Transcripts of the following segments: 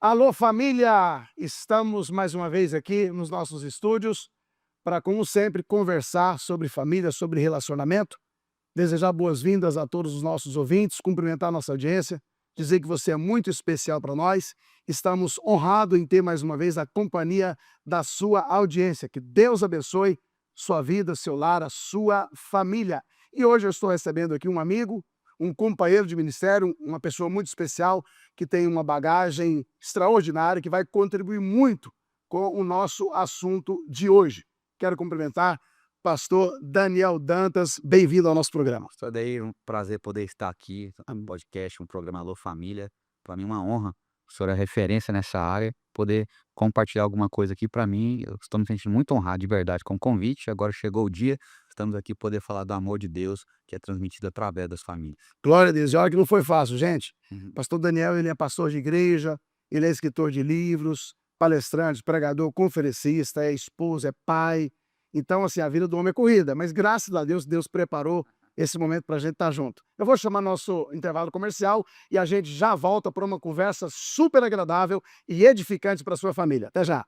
Alô, família! Estamos mais uma vez aqui nos nossos estúdios para, como sempre, conversar sobre família, sobre relacionamento. Desejar boas-vindas a todos os nossos ouvintes, cumprimentar a nossa audiência, dizer que você é muito especial para nós. Estamos honrados em ter mais uma vez a companhia da sua audiência. Que Deus abençoe sua vida, seu lar, a sua família. E hoje eu estou recebendo aqui um amigo, um companheiro de ministério, uma pessoa muito especial, que tem uma bagagem extraordinária, que vai contribuir muito com o nosso assunto de hoje. Quero cumprimentar pastor Daniel Dantas. Bem-vindo ao nosso programa. Pastor Adair, um prazer poder estar aqui no podcast, um programa Alô Família. Para mim é uma honra, o senhor é referência nessa área, poder compartilhar alguma coisa aqui para mim. Eu estou me sentindo muito honrado, de verdade, com o convite. Agora chegou o dia, estamos aqui poder falar do amor de Deus, que é transmitido através das famílias. Glória a Deus. E olha que não foi fácil, gente. Uhum. Pastor Daniel, ele é pastor de igreja, ele é escritor de livros, palestrante, pregador, conferencista, é esposo, é pai. Então, assim, a vida do homem é corrida, mas graças a Deus, Deus preparou esse momento para a gente estar junto. Eu vou chamar nosso intervalo comercial e a gente já volta para uma conversa super agradável e edificante para a sua família. Até já!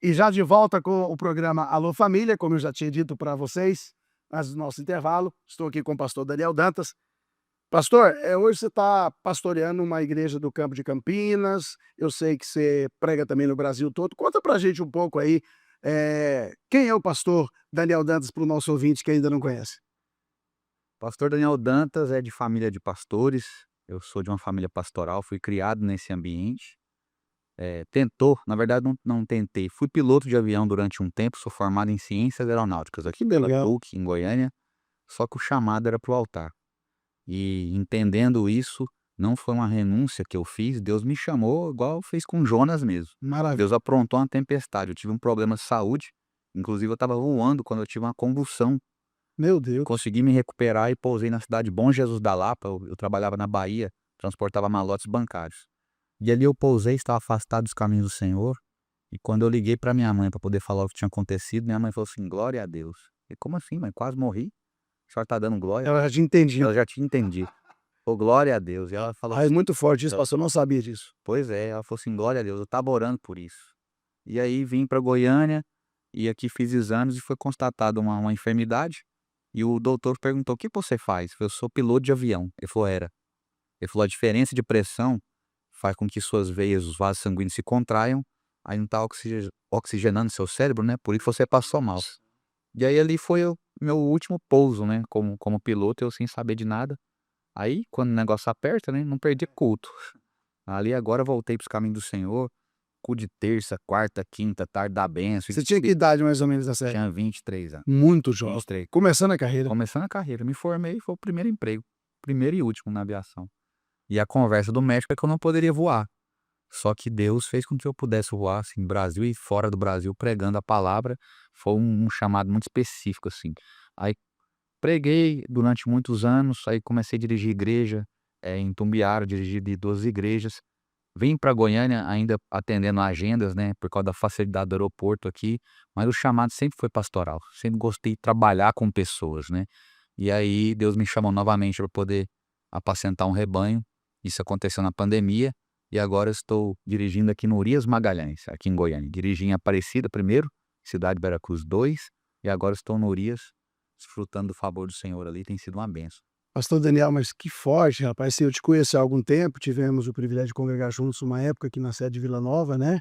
E já de volta com o programa Alô Família, como eu já tinha dito para vocês, antes do nosso intervalo, estou aqui com o pastor Daniel Dantas. Pastor, hoje você está pastoreando uma igreja do Campo de Campinas, eu sei que você prega também no Brasil todo. Conta para a gente um pouco aí, quem é o pastor Daniel Dantas para o nosso ouvinte que ainda não conhece? Pastor Daniel Dantas é de família de pastores, eu sou de uma família pastoral, fui criado nesse ambiente. Na verdade não tentei, fui piloto de avião durante um tempo, sou formado em ciências aeronáuticas aqui Que pela legal. PUC, em Goiânia, só que o chamado era para o altar. E entendendo isso, não foi uma renúncia que eu fiz, Deus me chamou igual fez com Jonas mesmo. Maravilha. Deus aprontou uma tempestade, eu tive um problema de saúde, inclusive eu estava voando quando eu tive uma convulsão. Meu Deus. Consegui me recuperar e pousei na cidade de Bom Jesus da Lapa, eu trabalhava na Bahia, transportava malotes bancários. E ali eu pousei, estava afastado dos caminhos do Senhor, e quando eu liguei para minha mãe para poder falar o que tinha acontecido, minha mãe falou assim: "Glória a Deus". E como assim, mãe? Quase morri. A senhora tá dando glória? Ela já tinha entendido. Ela já tinha entendido. Ô, glória a Deus. E ela falou É assim, muito forte isso, pastor, eu não sabia disso. pois é, ela falou assim: "Glória a Deus, eu estava orando por isso". E aí vim para Goiânia, e aqui fiz exames e foi constatada uma enfermidade, e o doutor perguntou: "O que você faz?" Eu falei: "Eu sou piloto de avião". Ele falou: "Era". Ele falou: "A diferença de pressão faz com que suas veias, os vasos sanguíneos se contraiam, aí não tá oxigenando seu cérebro, né, por isso você passou mal". E aí ali foi o meu último pouso, né, como piloto, eu sem saber de nada. Aí quando o negócio aperta, né, não perdi culto. Ali agora eu voltei para os caminhos do Senhor, culto de terça, quarta, quinta, tarde da bênção. Você tinha que idade mais ou menos nessa época? Tinha 23 anos. Muito jovem. 23. Começando a carreira. Começando a carreira, me formei, foi o primeiro emprego, primeiro e último na aviação. E a conversa do médico é que eu não poderia voar. Só que Deus fez com que eu pudesse voar, assim, no Brasil e fora do Brasil, pregando a palavra. Foi um chamado muito específico, assim. Aí preguei durante muitos anos, aí comecei a dirigir igreja, em Tumbiara, dirigi de 2 igrejas. Vim para Goiânia ainda atendendo agendas, né, por causa da facilidade do aeroporto aqui, mas o chamado sempre foi pastoral, sempre gostei de trabalhar com pessoas, né. E aí Deus me chamou novamente para poder apacentar um rebanho, isso aconteceu na pandemia, e agora eu estou dirigindo aqui no Urias Magalhães, aqui em Goiânia. Dirigi em Aparecida primeiro, Cidade de Veracruz 2, e agora estou no Urias, desfrutando do favor do Senhor ali, tem sido uma bênção. Pastor Daniel, mas que forte, rapaz. Sim, eu te conheço há algum tempo, tivemos o privilégio de congregar juntos uma época aqui na sede de Vila Nova, né?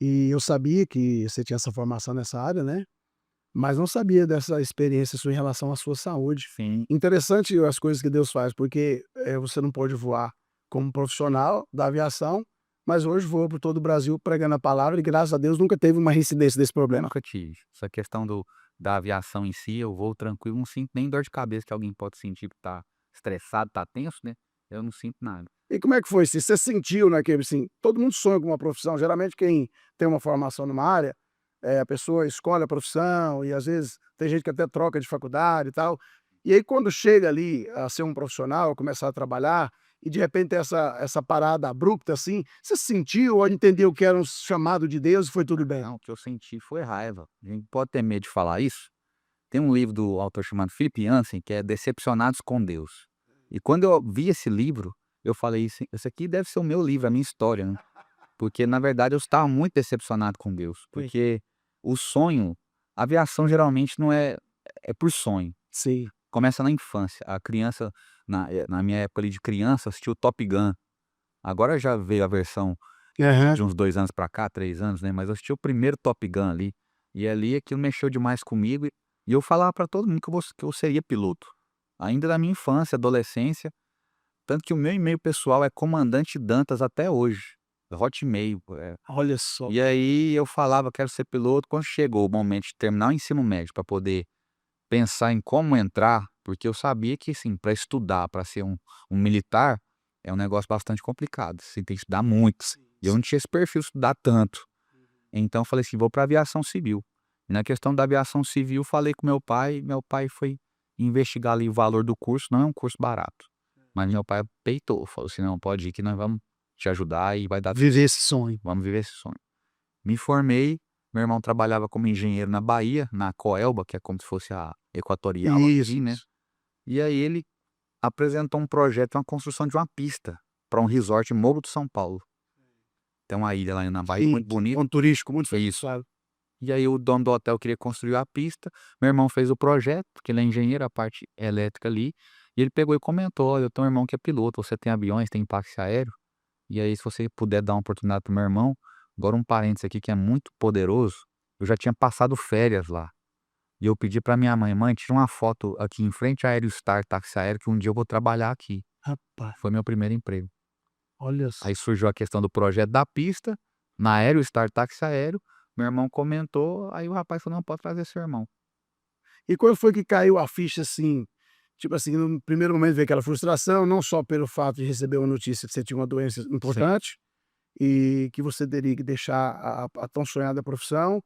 E eu sabia que você tinha essa formação nessa área, né? Mas não sabia dessa experiência sua em relação à sua saúde. Sim, Interessante as coisas que Deus faz, porque você não pode voar como profissional da aviação, mas hoje voa por todo o Brasil pregando a palavra e graças a Deus nunca teve uma reincidência desse problema. nunca tive. Essa questão da aviação em si, eu vou tranquilo, não sinto nem dor de cabeça que alguém pode sentir que tá estressado, tá tenso, né, eu não sinto nada. E como é que foi? Se você sentiu naquele assim, todo mundo sonha com uma profissão, geralmente quem tem uma formação numa área, a pessoa escolhe a profissão e às vezes tem gente que até troca de faculdade e tal. E aí quando chega ali a ser um profissional, começar a trabalhar e de repente tem essa parada abrupta assim, você sentiu ou entendeu que era um chamado de Deus e foi tudo bem? Não, o que eu senti foi raiva. A gente pode ter medo de falar isso. Tem um livro do autor chamado Philip Yancey, que é Decepcionados com Deus. E quando eu vi esse livro, eu falei: Esse aqui deve ser o meu livro, a minha história", né. Porque na verdade eu estava muito decepcionado com Deus, Sim. porque o sonho a aviação geralmente não é por sonho, Sim. começa na infância. A criança, na minha época ali de criança, assistiu Top Gun. Agora já veio a versão Aham. de uns 2 anos pra cá, 3 anos, né, mas eu assisti o primeiro Top Gun ali, e ali aquilo mexeu demais comigo e eu falava pra todo mundo que eu seria piloto. Ainda na minha infância, adolescência, tanto que o meu e-mail pessoal é comandante Dantas até hoje, Hotmail, Olha só. E aí eu falava: "Quero ser piloto", quando chegou o momento de terminar o ensino médio pra poder pensar em como entrar, porque eu sabia que, assim, pra estudar, pra ser um militar, é um negócio bastante complicado, você tem que estudar muito, Sim, e eu não sim. tinha esse perfil de estudar tanto. Então eu falei assim: "Vou pra aviação civil". E na questão da aviação civil falei com meu pai foi investigar ali o valor do curso, não é um curso barato, mas meu pai peitou, falou assim: "Não, pode ir que nós vamos te ajudar e vai dar tudo Viver certo, esse sonho. vamos viver esse sonho". Me formei, meu irmão trabalhava como engenheiro na Bahia, na Coelba, que é como se fosse a Equatorial Isso, aqui, né, isso. e aí ele apresentou um projeto, uma construção de uma pista para um resort em Morro do São Paulo. Tem uma ilha lá na Bahia Sim, muito bonita. ponto turístico muito É isso. frequentado. E aí o dono do hotel queria construir a pista, meu irmão fez o projeto, porque ele é engenheiro, a parte elétrica ali, e ele pegou e comentou: "Olha, eu tenho um irmão que é piloto, você tem aviões, tem táxi aéreo, e aí se você puder dar uma oportunidade para o meu irmão". Agora um parênteses aqui que é muito poderoso, eu já tinha passado férias lá, e eu pedi para minha mãe: "Mãe, tira uma foto aqui em frente à Aerostar táxi aéreo que um dia eu vou trabalhar aqui". Rapaz, Foi meu primeiro emprego. olha só. Aí surgiu a questão do projeto da pista, na Aerostar táxi aéreo, meu irmão comentou, aí o rapaz falou: "Não, pode trazer seu irmão". E quando foi que caiu a ficha, assim, tipo assim, no primeiro momento veio aquela frustração, não só pelo fato de receber uma notícia que você tinha uma doença Sim, importante, e que você teria que deixar a tão sonhada profissão,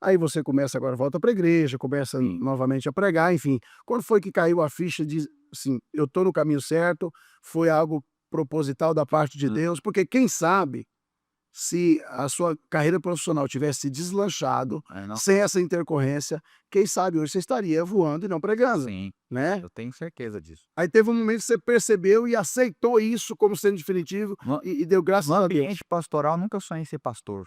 aí você começa agora volta para a igreja, começa sim. novamente a pregar, enfim. Quando foi que caiu a ficha de, assim, eu estou no caminho certo, foi algo proposital da parte de Hum. Deus? Porque quem sabe se a sua carreira profissional tivesse se deslanchado, É, não, sem essa intercorrência, quem sabe hoje você estaria voando e não pregando, sim, né. eu tenho certeza disso. Aí teve um momento que você percebeu e aceitou isso como sendo definitivo No e deu no graças a Deus. ambiente pastoral nunca sonhei em ser pastor.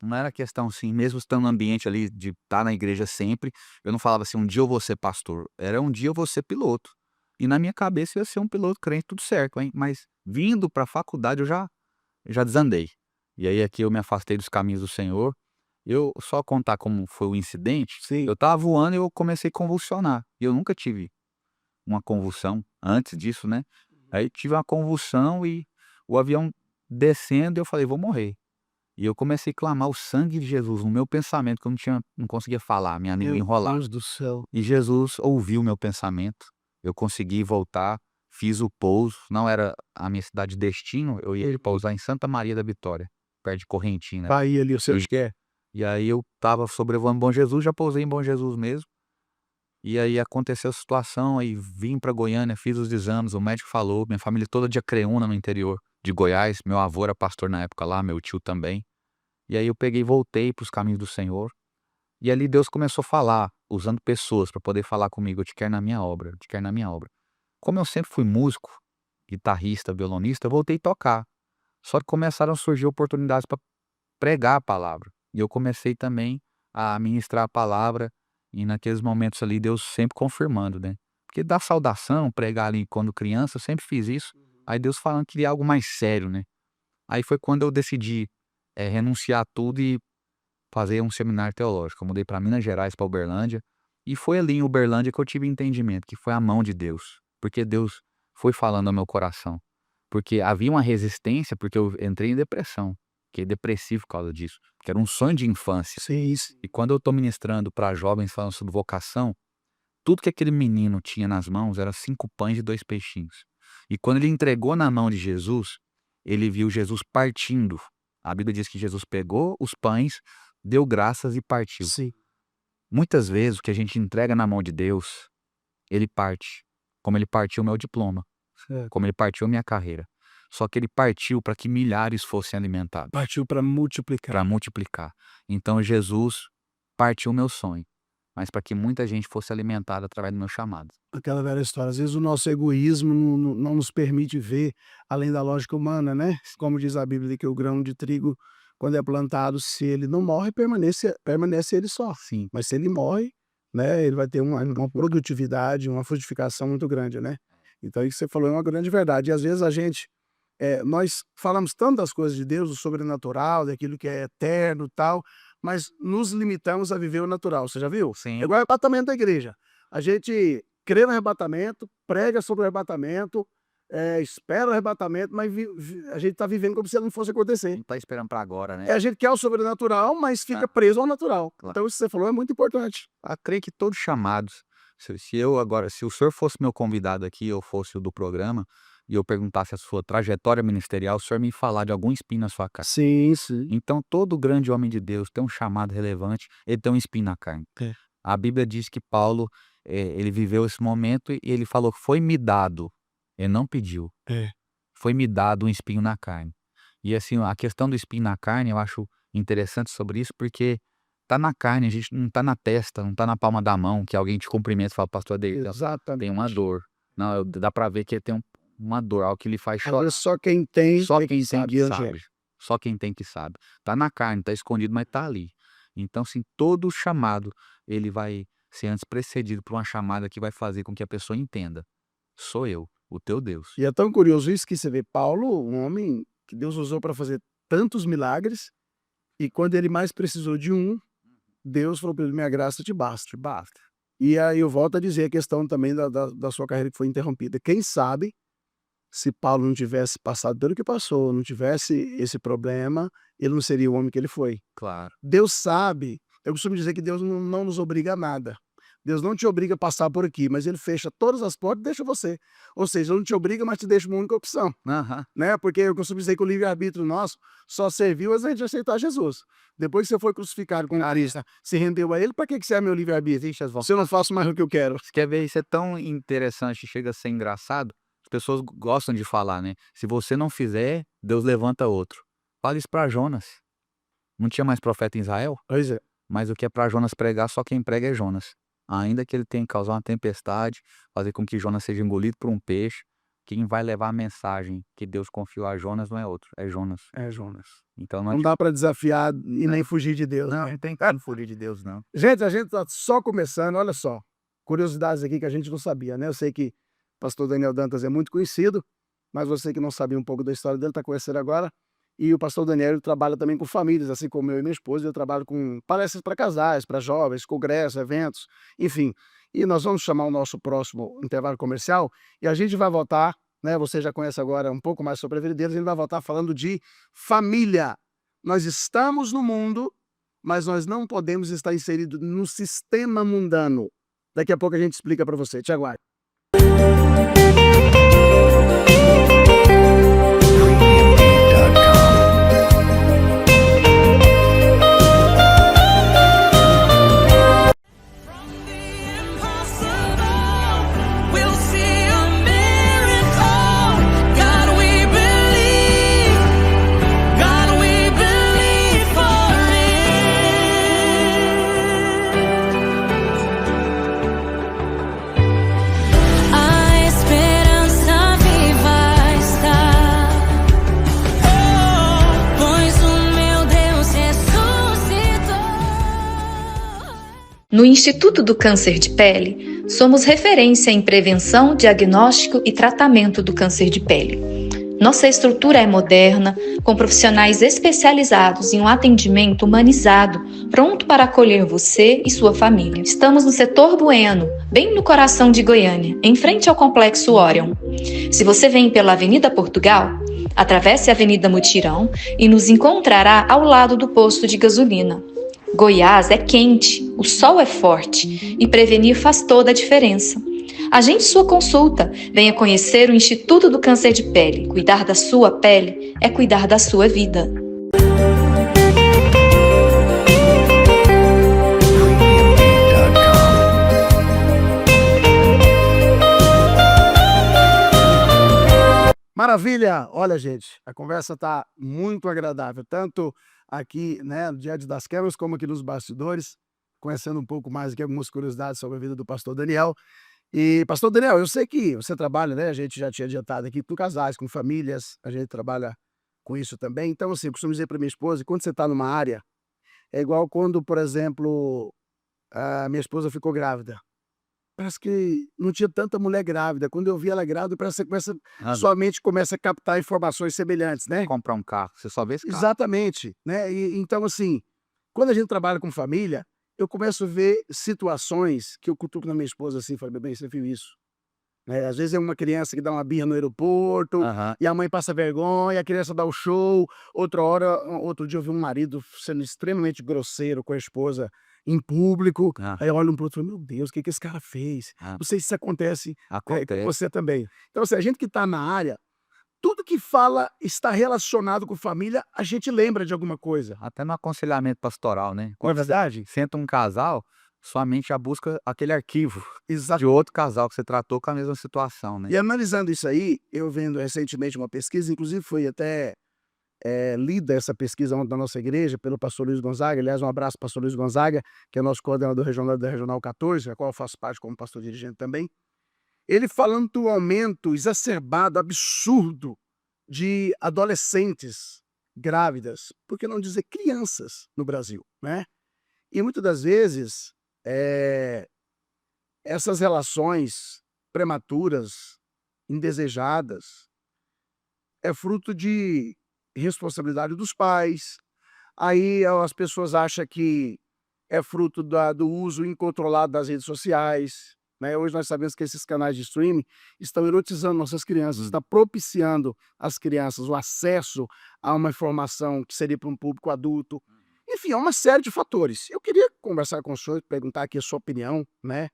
Não era questão, assim, mesmo estando no ambiente ali de estar na igreja sempre, eu não falava assim: "Um dia eu vou ser pastor", era: "Um dia eu vou ser piloto". E na minha cabeça eu ia ser um piloto crente, tudo certo, hein, mas vindo para a faculdade eu já desandei. E aí aqui eu me afastei dos caminhos do Senhor. Eu só contar como foi o incidente, Sim. eu estava voando e eu comecei a convulsionar, e eu nunca tive uma convulsão antes disso, né. Aí tive uma convulsão e o avião descendo e eu falei: "Vou morrer". E eu comecei a clamar o sangue de Jesus no meu pensamento, que eu não conseguia falar, minha língua Meu enrolava. Deus do céu. E Jesus ouviu o meu pensamento, eu consegui voltar, fiz o pouso, não era a minha cidade de destino, eu ia Uhum. pousar em Santa Maria da Vitória, perto de Correntina. Bahia ali, eu sei Eu onde que é. E aí eu estava sobrevoando Bom Jesus, já pousei em Bom Jesus mesmo, e aí aconteceu a situação, aí vim pra Goiânia, fiz os exames, o médico falou, minha família toda de Acreúna no interior de Goiás, meu avô era pastor na época lá, meu tio também. E aí eu peguei e voltei para os caminhos do Senhor. E ali Deus começou a falar, usando pessoas para poder falar comigo: "Eu te quero na minha obra, eu te quero na minha obra". Como eu sempre fui músico, guitarrista, violonista, eu voltei a tocar. Só que começaram a surgir oportunidades para pregar a palavra. E eu comecei também a ministrar a palavra, e naqueles momentos ali Deus sempre confirmando, né. Porque dar saudação, pregar ali quando criança, eu sempre fiz isso. Aí Deus falando que queria algo mais sério, né. Aí foi quando eu decidi, renunciar a tudo e fazer um seminário teológico. Eu mudei para Minas Gerais, para Uberlândia, e foi ali em Uberlândia que eu tive entendimento que foi a mão de Deus, porque Deus foi falando ao meu coração. Porque havia uma resistência, porque eu entrei em depressão, fiquei depressivo por causa disso, que era um sonho de infância. Sim, sim. E quando eu estou ministrando para jovens falando sobre vocação, tudo que aquele menino tinha nas mãos era 5 pães e 2 peixinhos. E quando ele entregou na mão de Jesus, ele viu Jesus partindo. A Bíblia diz que Jesus pegou os pães, deu graças e partiu. Sim. Muitas vezes o que a gente entrega na mão de Deus, ele parte, como ele partiu o meu diploma, Certo. como ele partiu a minha carreira. Só que ele partiu para que milhares fossem alimentados, Partiu para multiplicar. para multiplicar. Então Jesus partiu o meu sonho, mas para que muita gente fosse alimentada através do meu chamado. Aquela velha história, às vezes o nosso egoísmo não nos permite ver além da lógica humana, né. Como diz a Bíblia que o grão de trigo, quando é plantado, se ele não morre, permanece ele só. Sim, Mas se ele morre, né, ele vai ter uma produtividade, uma frutificação muito grande, né. Então isso que você falou é uma grande verdade. E às vezes nós falamos tanto das coisas de Deus, do sobrenatural, daquilo que é eterno, tal, mas nos limitamos a viver o natural, você já viu? sim. É igual o arrebatamento da igreja. A gente crê no arrebatamento, prega sobre o arrebatamento, espera o arrebatamento, mas a gente está vivendo como se ele não fosse acontecer. Não tá esperando para agora, né. A gente quer o sobrenatural, mas fica Ah. preso ao natural. Claro. Então isso que você falou é muito importante. Creio que todos chamados, se o senhor fosse meu convidado aqui, eu fosse o do programa, e eu perguntasse a sua trajetória ministerial, o senhor me falar de algum espinho na sua carne. Sim, sim. Então todo grande homem de Deus tem um chamado relevante, ele tem um espinho na carne. É. A Bíblia diz que Paulo, ele viveu esse momento e ele falou que foi-me dado, ele não pediu, É. foi-me dado um espinho na carne. E assim, a questão do espinho na carne, eu acho interessante sobre isso, porque tá na carne, a gente não tá na testa, não tá na palma da mão, que alguém te cumprimenta e fala: "Pastor Adair, tem Exatamente. uma dor". Não, dá pra ver que ele tem uma dor, algo que lhe faz chorar. Agora só quem tem Só é que quem tem sabe que onde é. sabe. Só quem tem que sabe. Tá na carne, tá escondido, mas tá ali. Então, assim, todo chamado, ele vai ser antes precedido por uma chamada que vai fazer com que a pessoa entenda: "Sou eu, o teu Deus". E é tão curioso isso que você vê Paulo, um homem que Deus usou para fazer tantos milagres, e quando ele mais precisou de um, Deus falou para ele: "Minha graça te basta". Basta. E aí eu volto a dizer a questão também da sua carreira que foi interrompida. Quem sabe, se Paulo não tivesse passado pelo que passou, não tivesse esse problema, ele não seria o homem que ele foi. Claro. Deus sabe, eu costumo dizer que Deus não nos obriga a nada. Deus não te obriga a passar por aqui, mas ele fecha todas as portas e deixa você. Ou seja, ele não te obriga, mas te deixa uma única opção, Aham. né? Porque eu costumo dizer que o livre-arbítrio nosso só serviu a gente aceitar Jesus. Depois que você foi crucificado com Cristo, se rendeu a ele, para que você é meu livre-arbítrio? Ixi, as Se eu não faço mais o que eu quero. Você quer ver, isso é tão interessante, chega a ser engraçado, as pessoas gostam de falar, né: "Se você não fizer, Deus levanta outro". Fala isso pra Jonas. Não tinha mais profeta em Israel? Pois é. Mas o que é para Jonas pregar, só quem prega é Jonas. Ainda que ele tenha que causar uma tempestade, fazer com que Jonas seja engolido por um peixe, quem vai levar a mensagem que Deus confiou a Jonas não é outro, é Jonas. É, Jonas. Então Não dá para desafiar e nem fugir de Deus. não, não tem como fugir de Deus, não. Gente, a gente tá só começando, olha só. Curiosidades aqui que a gente não sabia, né? Eu sei que o pastor Daniel Dantas é muito conhecido, mas você que não sabia um pouco da história dele está conhecendo agora. E o pastor Daniel ele trabalha também com famílias, assim como eu e minha esposa. Eu trabalho com palestras para casais, para jovens, congressos, eventos, enfim. E nós vamos chamar o nosso próximo intervalo comercial e a gente vai voltar, né? Você já conhece agora um pouco mais sobre a vida deles, ele vai voltar falando de família. Nós estamos no mundo, mas nós não podemos estar inseridos no sistema mundano. Daqui a pouco a gente explica para você. Te aguardo. We'll see a miracle. God, we believe. No Instituto do Câncer de Pele, somos referência em prevenção, diagnóstico e tratamento do câncer de pele. Nossa estrutura é moderna, com profissionais especializados em um atendimento humanizado, pronto para acolher você e sua família. Estamos no setor Bueno, bem no coração de Goiânia, em frente ao Complexo Orion. Se você vem pela Avenida Portugal, atravesse a Avenida Mutirão e nos encontrará ao lado do posto de gasolina. Goiás é quente, o sol é forte e prevenir faz toda a diferença. Agende sua consulta, venha conhecer o Instituto do Câncer de Pele. Cuidar da sua pele é cuidar da sua vida. Maravilha! Olha, gente, a conversa está muito agradável, tanto aqui, né, diante das câmeras, como aqui nos bastidores, conhecendo um pouco mais aqui algumas curiosidades sobre a vida do pastor Daniel. E, pastor Daniel, eu sei que você trabalha, né? A gente já tinha adiantado aqui com casais, com famílias, a gente trabalha com isso também. Então, assim, eu costumo dizer para minha esposa, quando você está numa área, é igual quando, por exemplo, a minha esposa ficou grávida. Parece que não tinha tanta mulher grávida. Quando eu vi ela grávida, parece que você começa, Ah, sua mente começa a captar informações semelhantes, né? comprar um carro, você só vê esse carro. Exatamente, né? E, então, assim, quando a gente trabalha com família, eu começo a ver situações que eu cutuco na minha esposa assim, falo, bem, você viu isso? Né, às vezes é uma criança que dá uma birra no aeroporto, Aham. e a mãe passa vergonha, a criança dá o show. Outra hora, outro dia eu vi um marido sendo extremamente grosseiro com a esposa em público. Ah, Aí eu olho um pro outro e falo, meu Deus, o que que esse cara fez? ah, Não sei se isso acontece com acontece. você também. Então, assim, a gente que está na área, tudo que fala está relacionado com família, a gente lembra de alguma coisa. Até no aconselhamento pastoral, né. Não é Quando você verdade? senta um casal, sua mente já busca aquele arquivo Exa de outro casal que você tratou com a mesma situação, né. E analisando isso aí, eu vendo recentemente uma pesquisa, inclusive foi até lida essa pesquisa ontem da nossa igreja pelo pastor Luiz Gonzaga. Aliás, um abraço para o pastor Luiz Gonzaga, que é nosso coordenador regional da Regional 14, a qual eu faço parte como pastor dirigente também. Ele falando do aumento exacerbado, absurdo, de adolescentes grávidas, por que não dizer crianças, no Brasil, né? E muitas das vezes, eh, essas relações prematuras, indesejadas, é fruto de responsabilidade dos pais. Aí as pessoas acham que é fruto do uso incontrolado das redes sociais, né? Hoje nós sabemos que esses canais de streaming estão erotizando nossas crianças, Hum. está propiciando às crianças o acesso a uma informação que seria para um público adulto. Enfim, é uma série de fatores. Eu queria conversar com o senhor, perguntar aqui a sua opinião, né,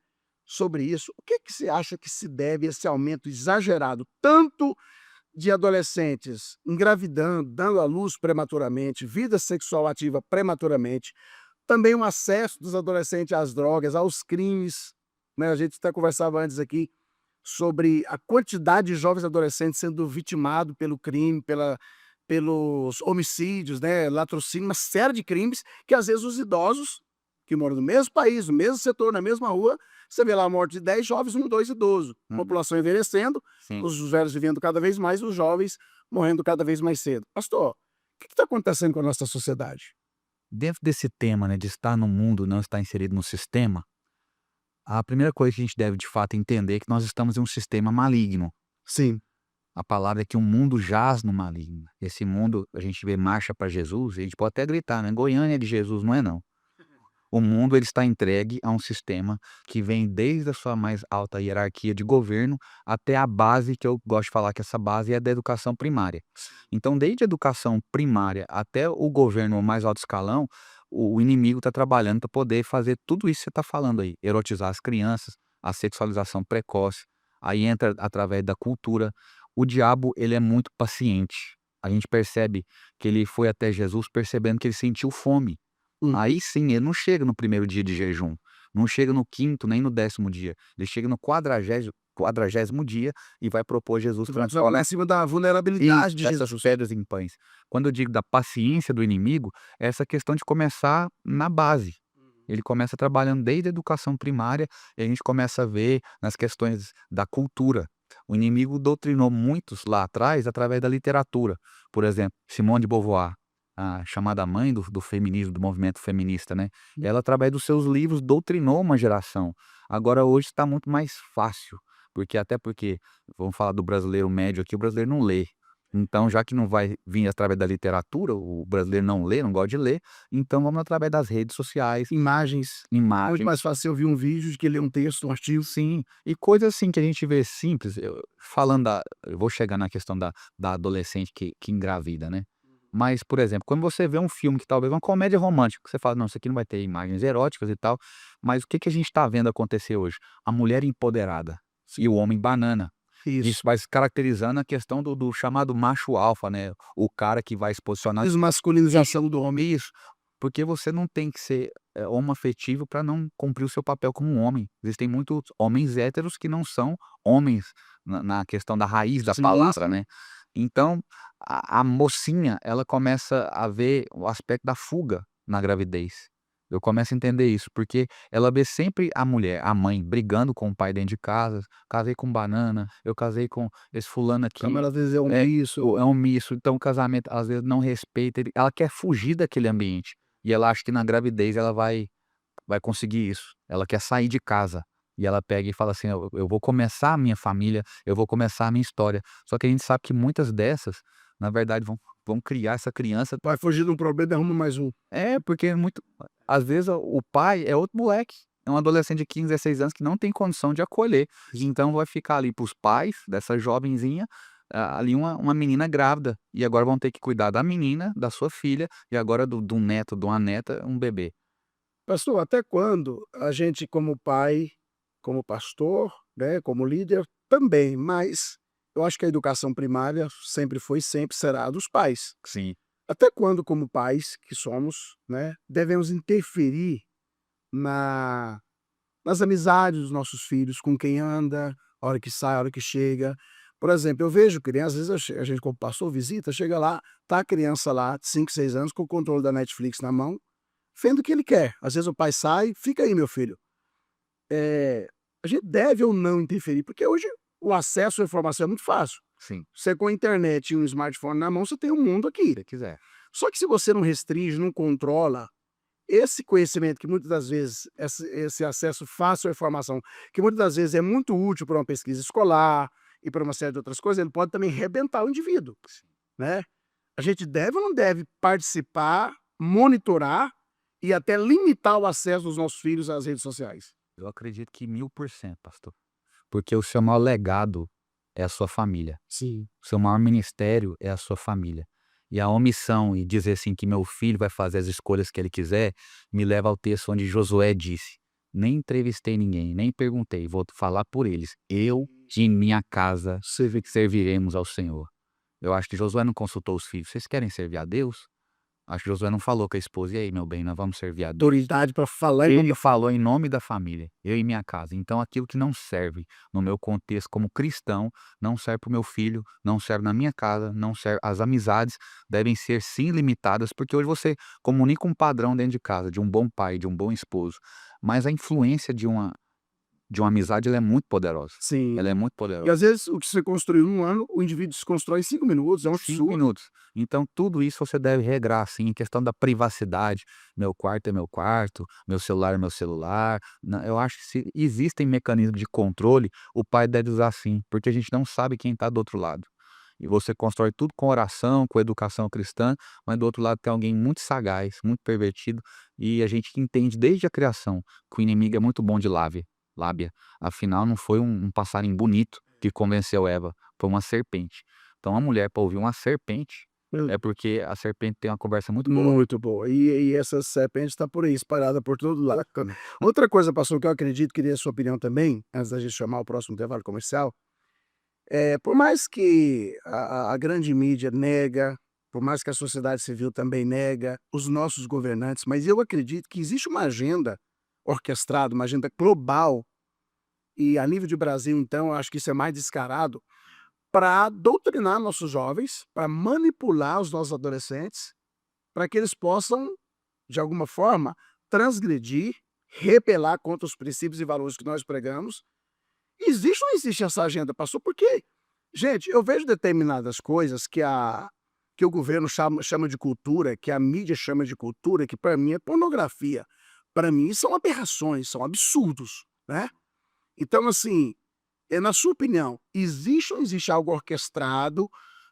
sobre isso. O que que você acha que se deve a esse aumento exagerado, tanto de adolescentes engravidando, dando à luz prematuramente, vida sexual ativa prematuramente, também o acesso dos adolescentes às drogas, aos crimes, né? A gente até conversava antes aqui sobre a quantidade de jovens adolescentes sendo vitimados pelo crime, pelos homicídios, né? Latrocínio, uma série de crimes que às vezes os idosos que moram no mesmo país, no mesmo setor, na mesma rua, você vê lá a morte de 10 jovens, 2 idosos. Uhum. População envelhecendo, Sim. os velhos vivendo cada vez mais, os jovens morrendo cada vez mais cedo. Pastor, o que está acontecendo com a nossa sociedade? Dentro desse tema, né, de estar no mundo, não estar inserido no sistema, a primeira coisa que a gente deve de fato entender é que nós estamos em um sistema maligno. Sim, A palavra é que o mundo jaz no maligno. Esse mundo, a gente vê marcha para Jesus, a gente pode até gritar, né, Goiânia é de Jesus, não é não. O mundo ele está entregue a um sistema que vem desde a sua mais alta hierarquia de governo até a base, que eu gosto de falar que essa base é da educação primária. Então, desde a educação primária até o governo mais alto escalão, o inimigo está trabalhando para poder fazer tudo isso que você está falando aí, erotizar as crianças, a sexualização precoce, aí entra através da cultura. O diabo ele é muito paciente. A gente percebe que ele foi até Jesus percebendo que ele sentiu fome. uhum. Aí sim, ele não chega no primeiro dia de jejum, não chega no quinto nem no 10º dia, ele chega no quadragésimo dia e vai propor Jesus Vai jogar transforma em cima da isso, vulnerabilidade de essas Jesus. pedras em pães. Quando eu digo da paciência do inimigo, é essa questão de começar na base. Ele começa trabalhando desde a educação primária e a gente começa a ver nas questões da cultura. O inimigo doutrinou muitos lá atrás através da literatura. Por exemplo, Simone de Beauvoir. a chamada mãe do feminismo, do movimento feminista, né, ela através dos seus livros doutrinou uma geração. Agora hoje está muito mais fácil, porque, vamos falar do brasileiro médio aqui, o brasileiro não lê. Então já que não vai vir através da literatura, o brasileiro não lê, não gosta de ler, então vamos através das redes sociais, Imagens. É muito imagens. mais fácil eu ouvir um vídeo do que ler um texto, um artigo. Sim, e coisas assim que a gente vê simples, eu vou chegar na questão da adolescente que engravida, né. Mas, por exemplo, quando você vê um filme que talvez uma comédia romântica, que você fala: "Não, isso aqui não vai ter imagens eróticas e tal", mas o que que a gente está vendo acontecer hoje? A mulher empoderada e o homem banana. Isso Isso. vai se caracterizando a questão do chamado macho alfa, né, o cara que vai se posicionar. Desmasculinização do homem. Isso, porque você não tem que ser, homoafetivo para não cumprir o seu papel como um homem. Existem muitos homens héteros que não são homens na questão da raiz da Sim, palavra, sim. né. Então, a mocinha, ela começa a ver o aspecto da fuga na gravidez. Eu começo a entender isso, porque ela vê sempre a mulher, a mãe, brigando com o pai dentro de casa: "Casei com banana, eu casei com esse fulano aqui". Câmara às vezes é um É, isso. é omisso, então o casamento às vezes não respeita ele, ela quer fugir daquele ambiente, e ela acha que na gravidez ela vai conseguir isso, ela quer sair de casa, e ela pega e fala assim: "Eu vou começar a minha família, eu vou começar a minha história", só que a gente sabe que muitas dessas, na verdade vão criar essa criança. Vai fugir de um problema e arruma mais um. Porque muito às vezes o pai é outro moleque, é um adolescente de 15, 16 anos que não tem condição de acolher, então vai ficar ali para os pais dessa jovenzinha, ali uma menina grávida, e agora vão ter que cuidar da menina, da sua filha, e agora do neto, de uma neta, um bebê. Pastor, até quando a gente como pai, como pastor, né, como líder, também, mas eu acho que a educação primária sempre foi e sempre será a dos pais. Sim, Até quando, como pais que somos, né, devemos interferir na nas amizades dos nossos filhos, com quem anda, a hora que sai, a hora que chega. Por exemplo, eu vejo criança, às vezes a gente como pastor visita, chega lá, tá a criança lá de 5, 6 anos com o controle da Netflix na mão, vendo o que ele quer. Às vezes o pai sai: "Fica aí meu filho". A gente deve ou não interferir, porque hoje o acesso à informação é muito fácil. sim, Você com a internet e um smartphone na mão, você tem um mundo aqui. se quiser. Só que se você não restringe, não controla, esse conhecimento que muitas das vezes, esse acesso fácil à informação, que muitas das vezes é muito útil para uma pesquisa escolar e para uma série de outras coisas, ele pode também rebentar o indivíduo, né. A gente deve ou não deve participar, monitorar e até limitar o acesso dos nossos filhos às redes sociais? Eu acredito que 1000%, pastor, porque o seu maior legado é a sua família. Sim. O seu maior ministério é a sua família. E a omissão e dizer assim que meu filho vai fazer as escolhas que ele quiser, me leva ao texto onde Josué disse: "Nem entrevistei ninguém, nem perguntei, vou falar por eles. Eu e minha casa serviremos ao Senhor". Eu acho que Josué não consultou os filhos: "Vocês querem servir a Deus?". Acho que Josué não falou com a esposa: "E aí, meu bem, nós vamos servir a Deus". Autoridade para falar em nome Ele da falou em nome da família, eu e minha casa. Então aquilo que não serve no meu contexto como cristão, não serve para o meu filho, não serve na minha casa, não serve, as amizades devem ser sim limitadas, porque hoje você comunica um padrão dentro de casa, de um bom pai, de um bom esposo, mas a influência de uma amizade, ela é muito poderosa, sim. ela é muito E poderosa. às vezes o que você construiu em 1 ano, o indivíduo desconstrói em 5 minutos, é um 5 absurdo. minutos. Então tudo isso você deve regrar, assim, em questão da privacidade, meu quarto é meu quarto, meu celular é meu celular, eu acho que se existem mecanismos de controle, o pai deve usar sim, porque a gente não sabe quem está do outro lado. E você constrói tudo com oração, com educação cristã, mas do outro lado tem alguém muito sagaz, muito pervertido, e a gente entende desde a criação que o inimigo é muito bom de lábia. Afinal não foi um passarinho bonito que convenceu Eva, foi uma serpente. Então a mulher para ouvir uma serpente, Hum, é porque a serpente tem uma conversa muito boa. muito boa. E essa serpente está por aí, espalhada por todo lado. Outra coisa, pastor, que eu acredito, queria a sua opinião também, antes da gente chamar o próximo intervalo comercial, por mais que a grande mídia nega, por mais que a sociedade civil também nega, os nossos governantes, mas eu acredito que existe uma agenda orquestrada, uma agenda global, e a nível de Brasil, então, eu acho que isso é mais descarado, para doutrinar nossos jovens, para manipular os nossos adolescentes, para que eles possam, de alguma forma, transgredir, rebelar contra os princípios e valores que nós pregamos. Existe ou não existe essa agenda, pastor? Porque, gente, eu vejo determinadas coisas que que o governo chama de cultura, que a mídia chama de cultura, que para mim é pornografia. Para mim são aberrações, são absurdos, né? Então, assim, na sua opinião, existe ou não existe algo orquestrado,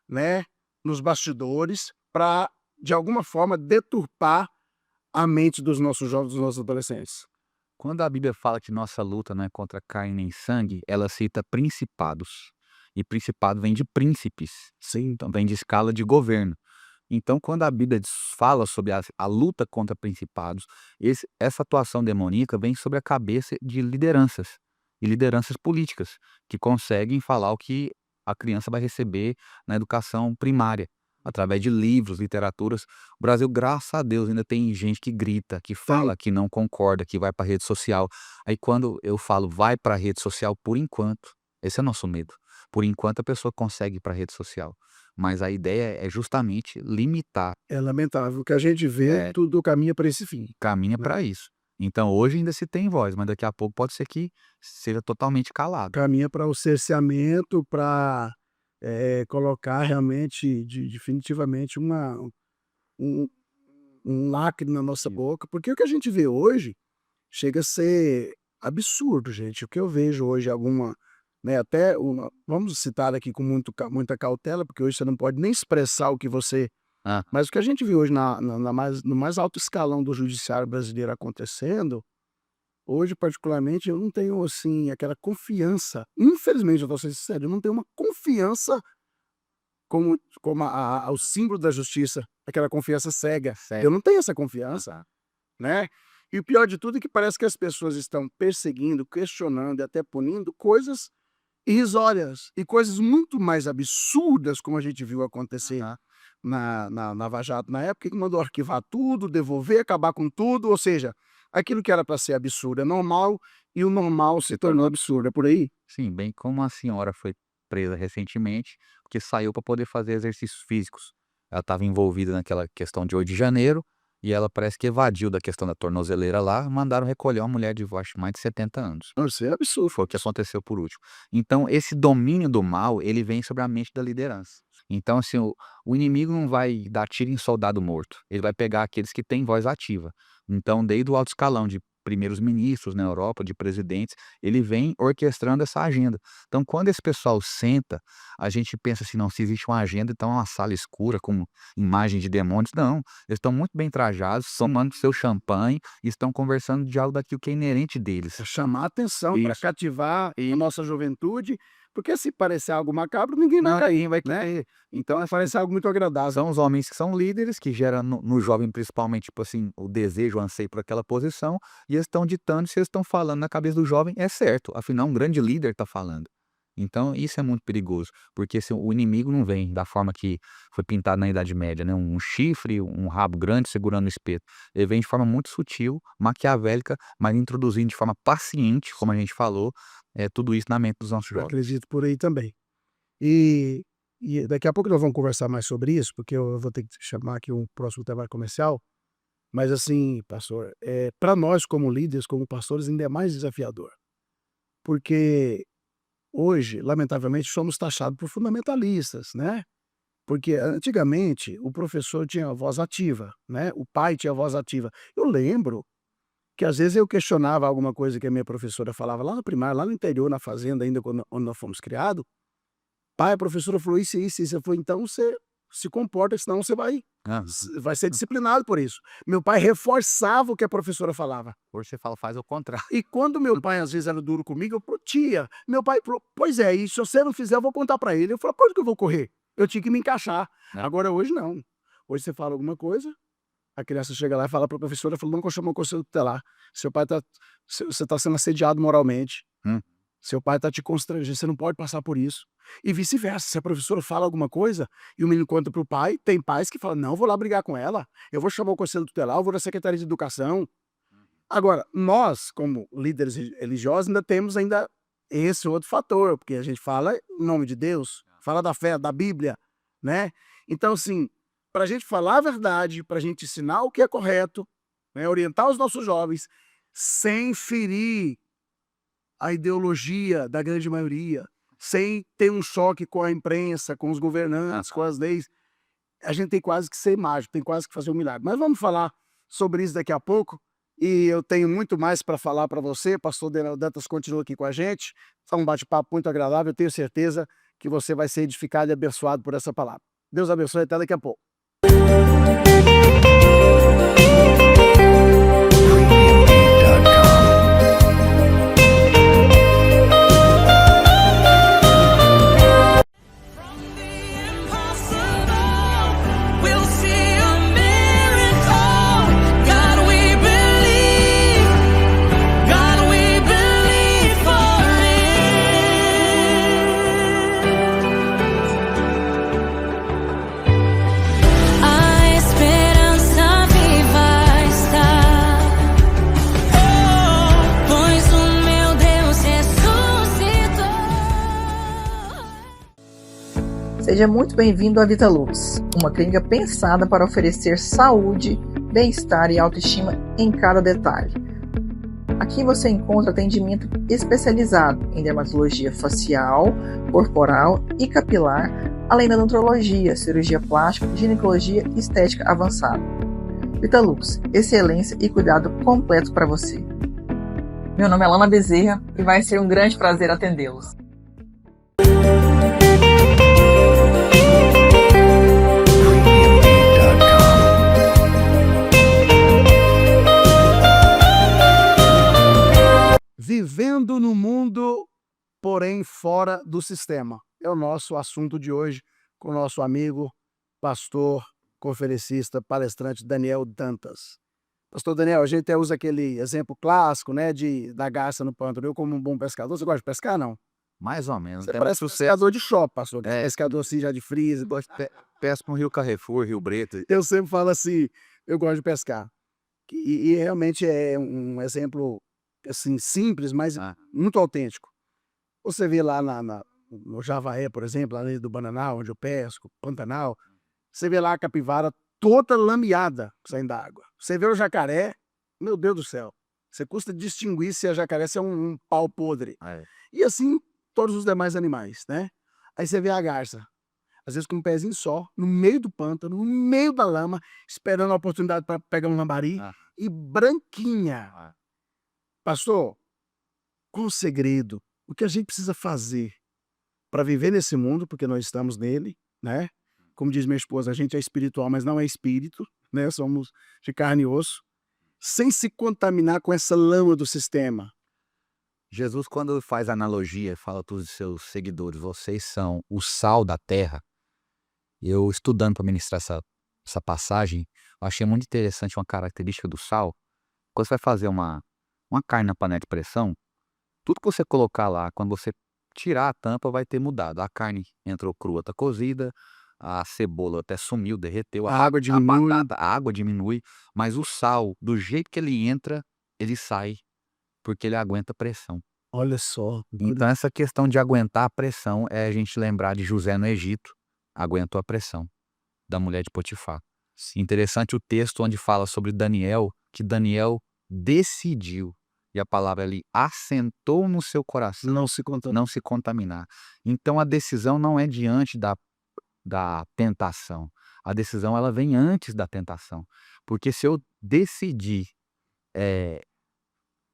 né, nos bastidores para, de alguma forma, deturpar a mente dos nossos jovens, dos nossos adolescentes? Quando a Bíblia fala que nossa luta não é contra carne nem sangue, ela cita principados. E principado vem de príncipes, Sim. então vem de escala de governo. Então, quando a Bíblia fala sobre a luta contra principados, essa atuação demoníaca vem sobre a cabeça de lideranças, e lideranças políticas, que conseguem falar o que a criança vai receber na educação primária, através de livros, literaturas. O Brasil, graças a Deus, ainda tem gente que grita, que fala que não concorda, que vai para a rede social. Aí quando eu falo vai para a rede social, por enquanto, esse é o nosso medo. Por enquanto a pessoa consegue ir para a rede social, mas a ideia é justamente limitar, É lamentável. O que a gente vê, eh, tudo caminha para esse fim, caminha né? para isso. Então hoje ainda se tem voz, mas daqui a pouco pode ser que seja totalmente calado. Caminha para o cerceamento, para colocar realmente, definitivamente, um, um lacre na nossa Isso. boca, porque o que a gente vê hoje chega a ser absurdo, gente. O que eu vejo hoje, né, até vamos citar aqui com muita cautela, porque hoje você não pode nem expressar o que você. Ah, Mas o que a gente viu hoje no mais alto escalão do judiciário brasileiro acontecendo, hoje, particularmente, eu não tenho, assim, aquela confiança. Infelizmente, eu estou sendo sincero, eu não tenho uma confiança como o símbolo da justiça, aquela confiança cega. certo. Eu não tenho essa confiança, né? E o pior de tudo é que parece que as pessoas estão perseguindo, questionando e até punindo coisas irrisórias e coisas muito mais absurdas, como a gente viu acontecer Aham. na Lava Jato na época, que mandou arquivar tudo, devolver, acabar com tudo, ou seja, aquilo que era para ser absurdo é normal e o normal se tornou absurdo, é por aí? Sim, bem como a senhora foi presa recentemente, porque saiu para poder fazer exercícios físicos. Ela estava envolvida naquela questão de 8 de janeiro, e ela parece que evadiu da questão da tornozeleira lá, mandaram recolher uma mulher de acho mais de 70 anos. Isso é absurdo. Foi o que aconteceu por último. Então esse domínio do mal, ele vem sobre a mente da liderança. Então assim, o inimigo não vai dar tiro em soldado morto, ele vai pegar aqueles que têm voz ativa. Então desde o alto escalão de primeiros ministros na Europa, de presidentes, ele vem orquestrando essa agenda. Então quando esse pessoal senta, a gente pensa assim: "Não, se existe uma agenda, então é uma sala escura com imagem de demônios", não, eles estão muito bem trajados, tomando seu champanhe e estão conversando de algo daquilo que é inerente deles. Pra chamar a atenção, para Isso. cativar a nossa juventude, porque se parecer algo macabro, ninguém vai Não, cair, vai né? querer. Então vai parecer algo muito agradável. São os homens que são líderes, que geram no jovem principalmente, tipo assim, o desejo, o anseio por aquela posição, e eles estão ditando se eles estão falando na cabeça do jovem é certo, afinal um grande líder está falando. Então isso é muito perigoso, porque se o inimigo não vem da forma que foi pintado na Idade Média, né, um chifre, um rabo grande segurando o espeto. Ele vem de forma muito sutil, maquiavélica, mas introduzindo de forma paciente, como a gente falou, tudo isso na mente dos nossos Eu jovens. acredito por aí também. E daqui a pouco nós vamos conversar mais sobre isso, porque eu vou ter que chamar aqui um próximo trabalho comercial, mas assim, pastor, para nós como líderes, como pastores, ainda é mais desafiador, porque hoje, lamentavelmente, somos taxados por fundamentalistas, né? Porque antigamente o professor tinha a voz ativa, né? O pai tinha a voz ativa. Eu lembro que às vezes eu questionava alguma coisa que a minha professora falava lá no primário, lá no interior, na fazenda, ainda onde nós fomos criados. Pai, a professora falou isso, isso, isso. Eu falei, então você se comporta, senão você Aham. vai ser disciplinado por isso. Meu pai reforçava o que a professora falava. Hoje você fala, faz o contrário. E quando meu pai às vezes era duro comigo, eu falei, tia, meu pai falou, pois é, e se você não fizer, eu vou contar para ele. Eu falei, por que eu vou correr? Eu tinha que me encaixar. Né? Agora hoje não. Hoje você fala alguma coisa, a criança chega lá e fala para a professora, falou, não, que eu chamo o conselho tutelar. Você está sendo assediado moralmente. Hum. Seu pai está te constrangendo, você não pode passar por isso. E vice-versa, se a professora fala alguma coisa e o menino conta para o pai, tem pais que falam, não, eu vou lá brigar com ela, eu vou chamar o conselho tutelar, eu vou na Secretaria de Educação. Agora, nós, como líderes religiosos, ainda temos esse outro fator, porque a gente fala em nome de Deus, fala da fé, da Bíblia, né? Então, assim, para a gente falar a verdade, para a gente ensinar o que é correto, né, orientar os nossos jovens, sem ferir a ideologia da grande maioria, sem ter um choque com a imprensa, com os governantes, com as leis. a gente tem quase que ser mágico, tem quase que fazer um milagre. Mas vamos falar sobre isso daqui a pouco. E eu tenho muito mais para falar para você. Pastor Daniel Dantas continua aqui com a gente. Foi um bate-papo muito agradável. Eu tenho certeza que você vai ser edificado e abençoado por essa palavra. Deus abençoe, até daqui a pouco. Seja muito bem-vindo à Vitalux, uma clínica pensada para oferecer saúde, bem-estar e autoestima em cada detalhe. Aqui você encontra atendimento especializado em dermatologia facial, corporal e capilar, além da nutrologia, cirurgia plástica, ginecologia e estética avançada. Vitalux, excelência e cuidado completo para você. Meu nome é Lana Bezerra e vai ser um grande prazer atendê-los. Vivendo no mundo, porém fora do sistema. É o nosso assunto de hoje com o nosso amigo, pastor, conferencista, palestrante Daniel Dantas. Pastor Daniel, a gente até usa aquele exemplo clássico, né, da garça no pântano. Eu, como um bom pescador, você gosta de pescar, não? Mais ou menos. Você Tem parece sucesso. pescador de shopping, pastor. É. Pescador assim já de freezer. Pesca no Rio Carrefour, Rio Preto. Eu sempre falo assim, eu gosto de pescar. E realmente é um exemplo assim, simples, mas muito autêntico. Você vê lá no Javaé, por exemplo, ali do Bananal, onde eu pesco, Pantanal, você vê lá a capivara toda lameada saindo da água. Você vê o jacaré, meu Deus do céu, você custa distinguir se a jacaré é um pau podre. É. E assim, todos os demais animais, né? Aí você vê a garça, às vezes com um pezinho só, no meio do pântano, no meio da lama, esperando a oportunidade para pegar um lambari, e branquinha. Pastor, qual o segredo? O que a gente precisa fazer para viver nesse mundo, porque nós estamos nele, né? Como diz minha esposa, a gente é espiritual, mas não é espírito, né? Somos de carne e osso, sem se contaminar com essa lama do sistema. Jesus, quando faz analogia, fala para os seus seguidores, vocês são o sal da terra. Eu, estudando para ministrar essa passagem, eu achei muito interessante uma característica do sal. Quando você vai fazer uma carne na panela de pressão, tudo que você colocar lá, quando você tirar a tampa, vai ter mudado. A carne entrou crua, tá cozida, a cebola até sumiu, derreteu, A água diminui. batata, a água diminui, mas o sal, do jeito que ele entra, ele sai, porque ele aguenta pressão. Olha só. Então essa questão de aguentar a pressão é a gente lembrar de José no Egito, aguentou a pressão da mulher de Potifar. Interessante o texto onde fala sobre Daniel, que Daniel decidiu, e a palavra ali, assentou no seu coração Não se contaminar. não se contaminar. Então a decisão não é diante da tentação. A decisão ela vem antes da tentação. Porque se eu decidir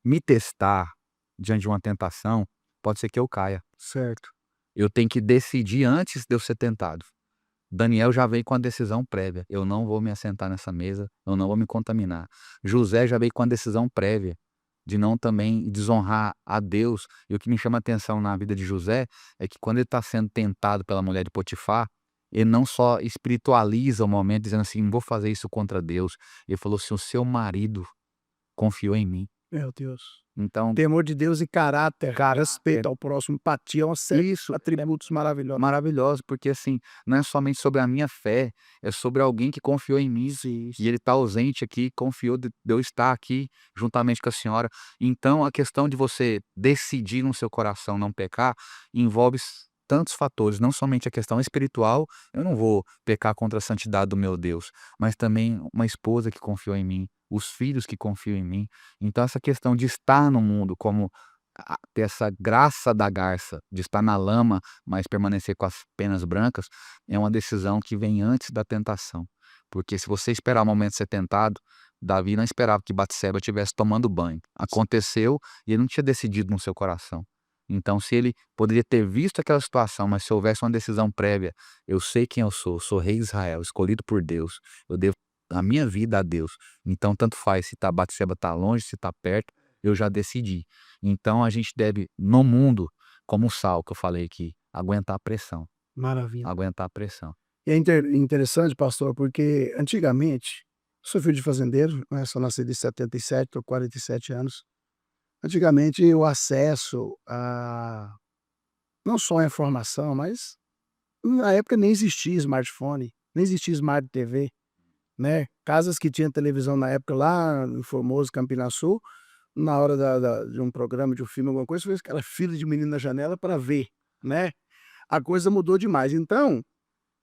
me testar diante de uma tentação, pode ser que eu caia. Certo. Eu tenho que decidir antes de eu ser tentado. Daniel já veio com a decisão prévia. Eu não vou me assentar nessa mesa, eu não vou me contaminar. José já veio com a decisão prévia de não também desonrar a Deus. E o que me chama a atenção na vida de José é que quando ele está sendo tentado pela mulher de Potifar, ele não só espiritualiza o momento, dizendo assim, não vou fazer isso contra Deus. Ele falou assim, o seu marido confiou em mim. Meu Deus. Então, Temor de Deus e caráter, respeito ao próximo, empatia, é uma série isso de atributos maravilhosos. maravilhoso, porque assim, não é somente sobre a minha fé, é sobre alguém que confiou em mim, e ele está ausente aqui, confiou de eu estar aqui juntamente com a senhora. Então, a questão de você decidir no seu coração não pecar, envolve tantos fatores, não somente a questão espiritual, eu não vou pecar contra a santidade do meu Deus, mas também uma esposa que confiou em mim, os filhos que confiam em mim. Então essa questão de estar no mundo como ter essa graça da garça, de estar na lama, mas permanecer com as penas brancas, é uma decisão que vem antes da tentação. Porque se você esperar o momento de ser tentado, Davi não esperava que Batseba estivesse tomando banho. Aconteceu e ele não tinha decidido no seu coração. Então, se ele poderia ter visto aquela situação, mas se houvesse uma decisão prévia, eu sei quem eu sou rei de Israel, escolhido por Deus, eu devo a minha vida a Deus. Então, tanto faz se Batseba está longe, se está perto, eu já decidi. Então, a gente deve, no mundo, como o Sal, que eu falei aqui, aguentar a pressão. Maravilha. Aguentar a pressão. E é interessante, pastor, porque antigamente, sou filho de fazendeiro, né, sou nascido em 77, estou com 47 anos. Antigamente, o acesso a não só a informação, mas na época nem existia smartphone, nem existia smart TV, né? Casas que tinham televisão na época lá em Formoso, Campina Sul, na hora de um programa, de um filme, alguma coisa, fez aquela fila de menino na janela para ver, né? A coisa mudou demais. Então,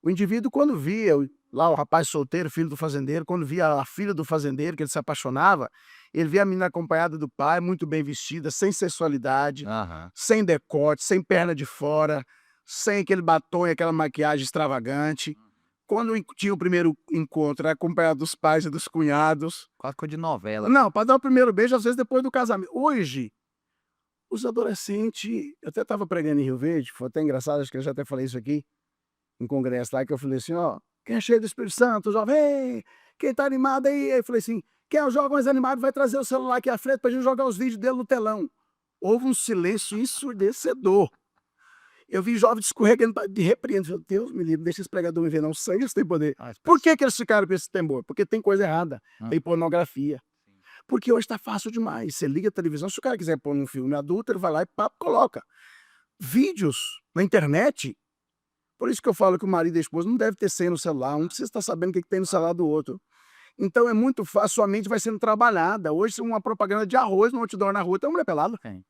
o indivíduo, quando via lá o rapaz solteiro, filho do fazendeiro, quando via a filha do fazendeiro, que ele se apaixonava, ele via a menina acompanhada do pai, muito bem vestida, sem sensualidade, Aham. sem decote, sem perna de fora, sem aquele batom e aquela maquiagem extravagante. Quando tinha o primeiro encontro, era acompanhado dos pais e dos cunhados. Quase coisa de novela. Não, para dar o primeiro beijo, às vezes depois do casamento. Hoje, os adolescentes. Eu até estava pregando em Rio Verde, foi até engraçado, acho que eu já até falei isso aqui, em congresso lá, que eu falei assim: ó, quem é cheio do Espírito Santo, jovem, ei, quem tá animado aí? Aí eu falei assim: quem é o jovem mais animado vai trazer o celular aqui à frente pra gente jogar os vídeos dele no telão. Houve um silêncio ensurdecedor. Eu vi jovens escorregando de repreendo. Falei, Deus me livre, deixa esse pregador me ver, não. Sangue eles têm poder. Por que eles ficaram com esse temor? Porque tem coisa errada. Tem pornografia. Porque hoje tá fácil demais. Você liga a televisão, se o cara quiser pôr um filme adulto, ele vai lá e papo, coloca. Vídeos na internet. Por isso que eu falo que o marido e a esposa não devem ter senha no celular. Um precisa estar sabendo o que tem no celular do outro. Então é muito fácil, sua mente vai sendo trabalhada. Hoje, uma propaganda de arroz no outdoor na rua, tem uma mulher pelada. Tem.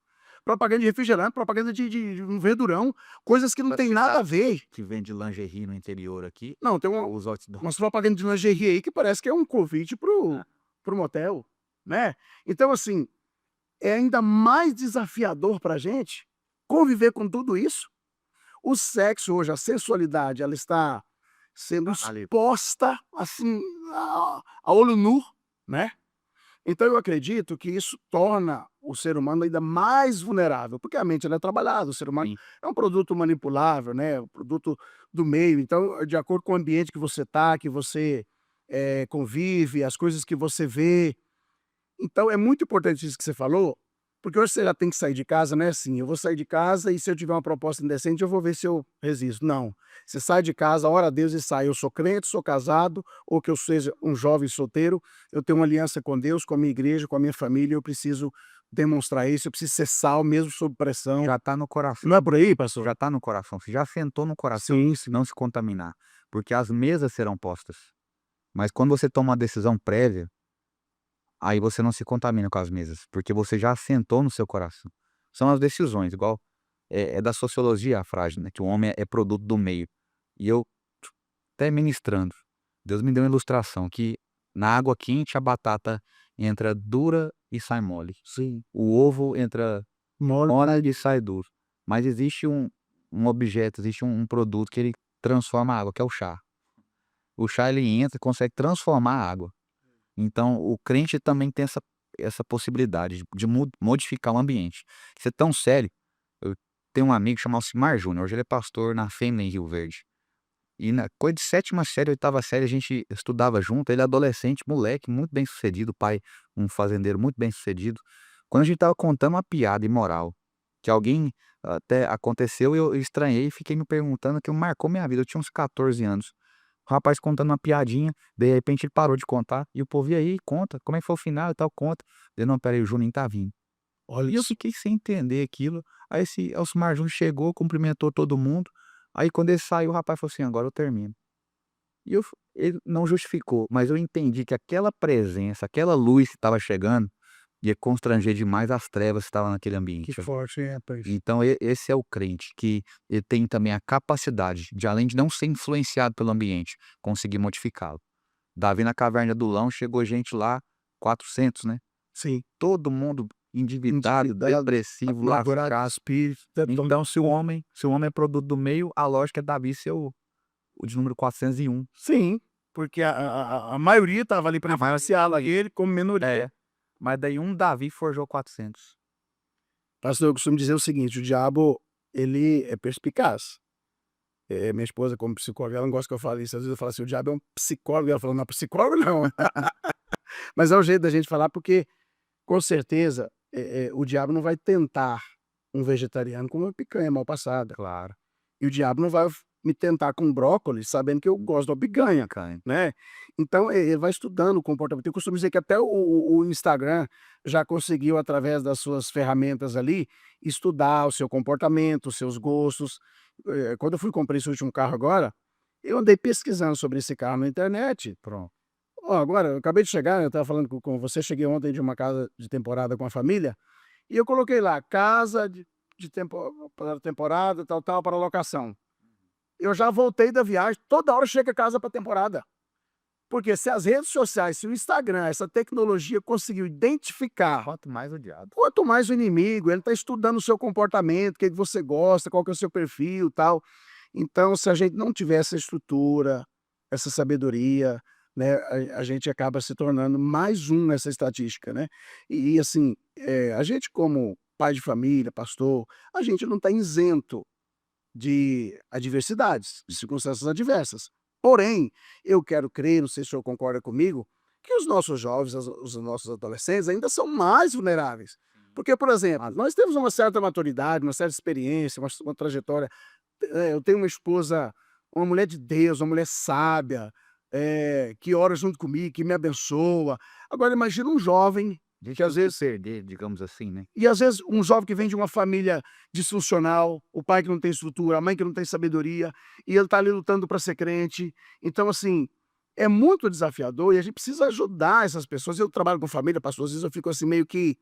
Propaganda de refrigerante, propaganda de um verdurão, coisas que não tem nada a ver. Que vende lingerie no interior aqui. Não, tem Os outdoor. umas propagandas de lingerie aí que parece que é um convite pro motel, né? Então, assim, é ainda mais desafiador pra gente conviver com tudo isso. O sexo hoje, a sensualidade, ela está sendo Ali. exposta, assim, a olho nu, né? Então eu acredito que isso torna o ser humano ainda mais vulnerável, porque a mente ela é trabalhada, o ser humano Sim. é um produto manipulável, né? Um produto do meio. Então, de acordo com o ambiente que você está, que você convive, as coisas que você vê. Então é muito importante isso que você falou, porque hoje você já tem que sair de casa, não é assim, eu vou sair de casa e se eu tiver uma proposta indecente eu vou ver se eu resisto. Não, você sai de casa, ora a Deus e sai. Eu sou crente, sou casado, ou que eu seja um jovem solteiro, eu tenho uma aliança com Deus, com a minha igreja, com a minha família, eu preciso demonstrar isso, eu preciso ser sal mesmo sob pressão. Já tá no coração. Não é por aí, pastor? Já tá no coração. Você já sentou no coração, Sim, sim. não se contaminar. Porque as mesas serão postas. Mas quando você toma uma decisão prévia, aí você não se contamina com as mesas, porque você já assentou no seu coração. São as decisões, igual é da sociologia a frase, né, que o homem é produto do meio. E eu, até ministrando, Deus me deu uma ilustração que na água quente a batata entra dura e sai mole. Sim. O ovo entra Mole. mole e sai duro. Mas existe um objeto, existe um produto que ele transforma a água, que é o chá. O chá ele entra e consegue transformar a água. Então, o crente também tem essa possibilidade de modificar o ambiente. Isso é tão sério. Eu tenho um amigo chamado Simar Júnior, hoje ele é pastor na Fêmea em Rio Verde. E na coisa de 7ª série, 8ª série, a gente estudava junto, ele é adolescente, moleque, muito bem sucedido, pai, um fazendeiro muito bem sucedido. Quando a gente estava contando uma piada imoral, que alguém até aconteceu, eu estranhei e fiquei me perguntando, que marcou minha vida, eu tinha uns 14 anos. O rapaz contando uma piadinha, de repente ele parou de contar, e o povo, e aí, conta, como é que foi o final e tal, conta. Eu, não, peraí, o Juninho tá vindo. Olha E eu isso. fiquei sem entender aquilo, aí esse Elcimar Júnior chegou, cumprimentou todo mundo, aí quando ele saiu, o rapaz falou assim, agora eu termino. E ele não justificou, mas eu entendi que aquela presença, aquela luz que estava chegando, ia constranger demais as trevas que estavam naquele ambiente. Que forte, hein, rapaz? Então esse é o crente, que ele tem também a capacidade de, além de não ser influenciado pelo ambiente, conseguir modificá-lo. Davi na caverna do Adulão, chegou gente lá, 400, né? Sim. Todo mundo endividado, depressivo, amargurado de lascado. espírito. Então, se o homem é produto do meio, a lógica é Davi ser o de número 401. Sim, porque a maioria estava ali para influenciá-lo, e ele como minoria. É. Mas daí um Davi forjou 400. Pastor, eu costumo dizer o seguinte, o diabo, ele é perspicaz. Minha esposa, como psicóloga, ela não gosta que eu fale isso. Às vezes eu falo assim, o diabo é um psicólogo. E ela fala, não, psicólogo não. Mas é o jeito da gente falar, porque, com certeza, o diabo não vai tentar um vegetariano com uma picanha mal passada. Claro. E o diabo não vai me tentar com brócolis, sabendo que eu gosto da picanha, né? Então, ele vai estudando o comportamento. Eu costumo dizer que até o Instagram já conseguiu, através das suas ferramentas ali, estudar o seu comportamento, os seus gostos. Quando eu comprei esse último carro agora, eu andei pesquisando sobre esse carro na internet. Pronto. Agora, eu acabei de chegar, eu estava falando com você, cheguei ontem de uma casa de temporada com a família, e eu coloquei lá, casa para temporada, tal, para locação. Eu já voltei da viagem, toda hora chega casa para temporada. Porque se as redes sociais, se o Instagram, essa tecnologia conseguiu identificar, Quanto mais o diabo. quanto mais o inimigo, ele está estudando o seu comportamento, o que você gosta, qual que é o seu perfil, tal. Então, se a gente não tiver essa estrutura, essa sabedoria, né, a gente acaba se tornando mais um nessa estatística, né? E assim, a gente como pai de família, pastor, a gente não está isento de adversidades, de circunstâncias adversas. Porém, eu quero crer, não sei se o senhor concorda comigo, que os nossos jovens, os nossos adolescentes ainda são mais vulneráveis. Porque, por exemplo, nós temos uma certa maturidade, uma certa experiência, uma trajetória. Eu tenho uma esposa, uma mulher de Deus, uma mulher sábia, que ora junto comigo, que me abençoa. Agora, imagina um jovem Deixa que às vezes perder, digamos assim, né? e às vezes um jovem que vem de uma família disfuncional, o pai que não tem estrutura, a mãe que não tem sabedoria, e ele está ali lutando para ser crente. Então, assim, é muito desafiador e a gente precisa ajudar essas pessoas. Eu trabalho com família, pastor, às vezes eu fico assim meio que,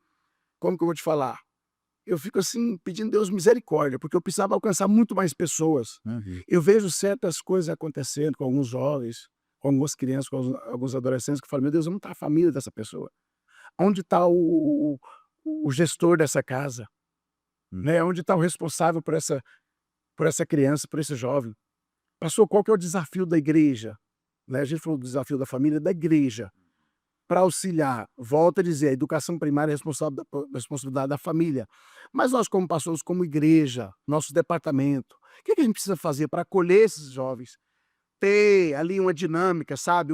como que eu vou te falar? Eu fico assim pedindo Deus misericórdia, porque eu precisava alcançar muito mais pessoas. Eu vejo certas coisas acontecendo com alguns jovens, com algumas crianças, com alguns adolescentes, que falam, meu Deus, onde está a família dessa pessoa? Onde está o gestor dessa casa? Né? Onde está o responsável por essa criança, por esse jovem? Pastor, qual que é o desafio da igreja? Né? A gente falou do desafio da família, da igreja, para auxiliar. Volto a dizer, a educação primária é responsabilidade da família. Mas nós, como pastores, como igreja, nosso departamento, o que a gente precisa fazer para acolher esses jovens? Ter ali uma dinâmica, sabe?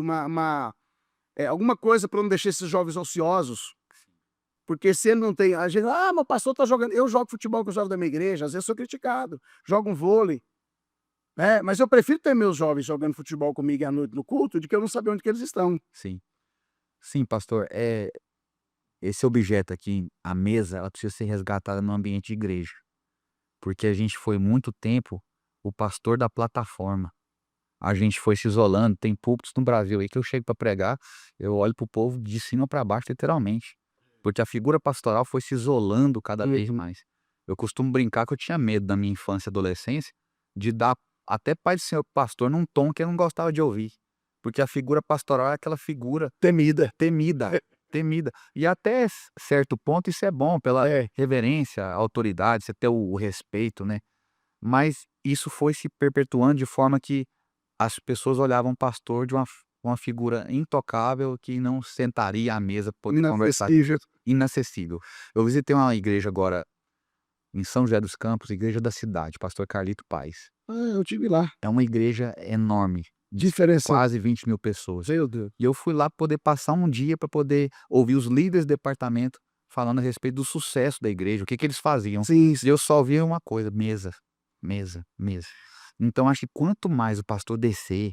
Alguma coisa para não deixar esses jovens ociosos. Porque se ele não tem... A gente, mas o pastor está jogando... Eu jogo futebol com os jovens da minha igreja, às vezes sou criticado. Jogo um vôlei. Mas eu prefiro ter meus jovens jogando futebol comigo à noite no culto, do que eu não saber onde que eles estão. Sim. Sim, pastor. Esse objeto aqui, a mesa, ela precisa ser resgatada no ambiente de igreja. Porque a gente foi muito tempo o pastor da plataforma. A gente foi se isolando. Tem púlpitos no Brasil aí que eu chego para pregar, eu olho pro povo de cima para baixo, literalmente. Porque a figura pastoral foi se isolando cada vez mais. Eu costumo brincar que eu tinha medo da minha infância e adolescência de dar até pai de senhor pastor num tom que eu não gostava de ouvir. Porque a figura pastoral é aquela figura temida. E até certo ponto isso é bom, pela reverência, autoridade, você ter o respeito, né? Mas isso foi se perpetuando de forma que as pessoas olhavam o pastor de uma figura intocável que não sentaria à mesa para poder conversar. Inacessível. Eu visitei uma igreja agora em São José dos Campos, igreja da cidade, pastor Carlito Paes. Eu tive lá. É uma igreja enorme, quase 20.000 pessoas. Meu Deus. E eu fui lá poder passar um dia para poder ouvir os líderes do departamento falando a respeito do sucesso da igreja, o que eles faziam. Sim. E eu só via uma coisa, mesa. Então acho que quanto mais o pastor descer,